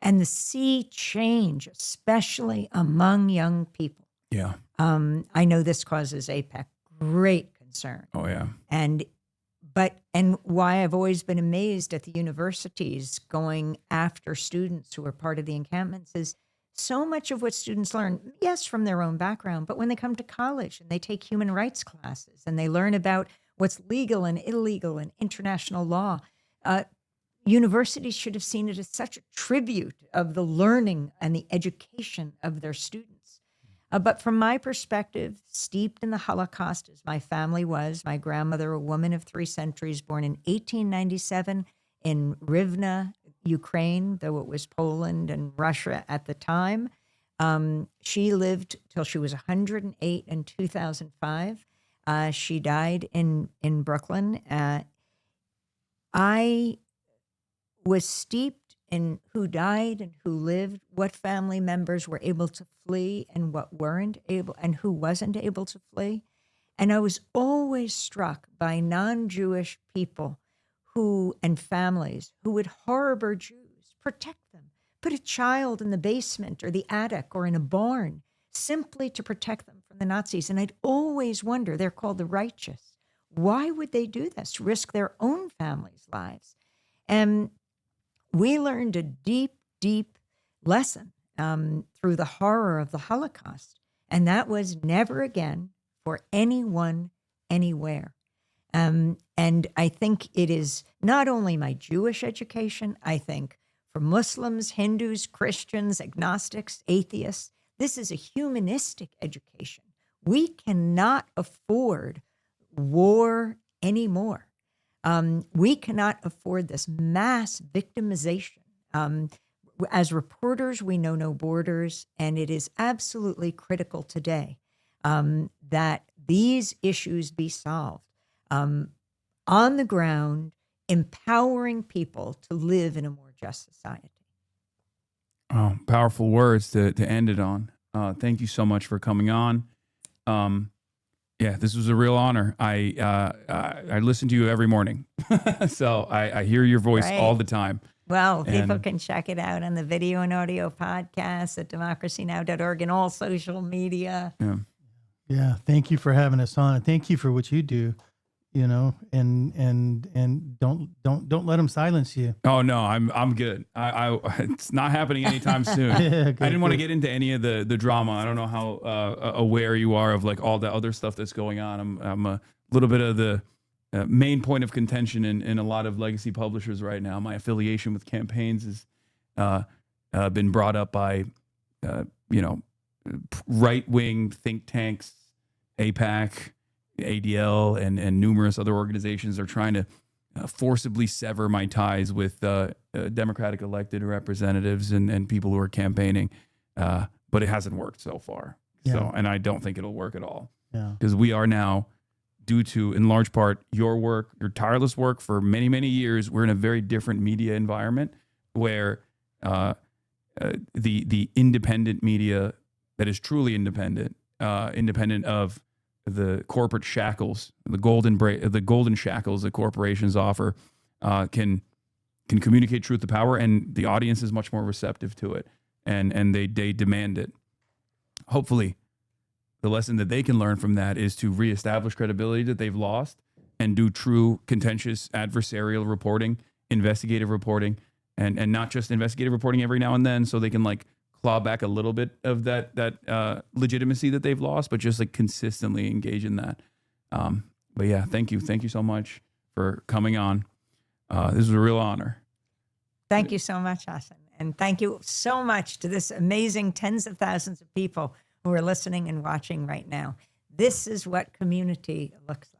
and the sea change, especially among young people. Yeah. I know this causes APEC great concern. Oh, yeah. And why I've always been amazed at the universities going after students who are part of the encampments is so much of what students learn, yes, from their own background, but when they come to college and they take human rights classes and they learn about what's legal and illegal and international law, universities should have seen it as such a tribute of the learning and the education of their students. But from my perspective, steeped in the Holocaust as my family was, my grandmother, a woman of 3 centuries, born in 1897 in Rivne, Ukraine, though it was Poland and Russia at the time. She lived till she was 108 in 2005. She died in Brooklyn. I was steeped in who died and who lived, what family members were able to flee and what weren't able, and who wasn't able to flee. And I was always struck by non-Jewish people and families who would harbor Jews, protect them, put a child in the basement or the attic or in a barn simply to protect them from the Nazis. And I'd always wonder, they're called the righteous. Why would they do this? Risk their own families' lives? And we learned a deep, deep lesson through the horror of the Holocaust, and that was never again for anyone, anywhere. And I think it is not only my Jewish education, I think for Muslims, Hindus, Christians, agnostics, atheists, this is a humanistic education. We cannot afford war anymore. We cannot afford this mass victimization. As reporters, we know no borders, and it is absolutely critical today that these issues be solved on the ground, empowering people to live in a more just society. Oh, powerful words to end it on. Thank you so much for coming on. Yeah, this was a real honor. I listen to you every morning, so I hear your voice all the time. Well, people can check it out on the video and audio podcast at democracynow.org and all social media. Yeah. Thank you for having us on, and thank you for what you do. You know, and don't let them silence you. Oh no, I'm good. I it's not happening anytime soon. I didn't want to get into any of the drama. I don't know how aware you are of like all the other stuff that's going on. I'm a little bit of the main point of contention in a lot of legacy publishers right now. My affiliation with campaigns has been brought up by right wing think tanks, AIPAC, ADL, and numerous other organizations are trying to forcibly sever my ties with Democratic elected representatives and people who are campaigning. But it hasn't worked so far. Yeah. So, and I don't think it'll work at all. Yeah. Because we are now, due to, in large part, your work, your tireless work for many, many years, we're in a very different media environment where the independent media that is truly independent of the corporate shackles, the golden shackles that corporations offer, can communicate truth to power, and the audience is much more receptive to it, and they demand it. Hopefully, the lesson that they can learn from that is to reestablish credibility that they've lost, and do true contentious adversarial reporting, investigative reporting, and not just investigative reporting every now and then, so they can like claw back a little bit of that legitimacy that they've lost, but just like consistently engage in that. But yeah, thank you so much for coming on. This was a real honor. Thank you so much, Hasan. And thank you so much to this amazing tens of thousands of people who are listening and watching right now. This is what community looks like.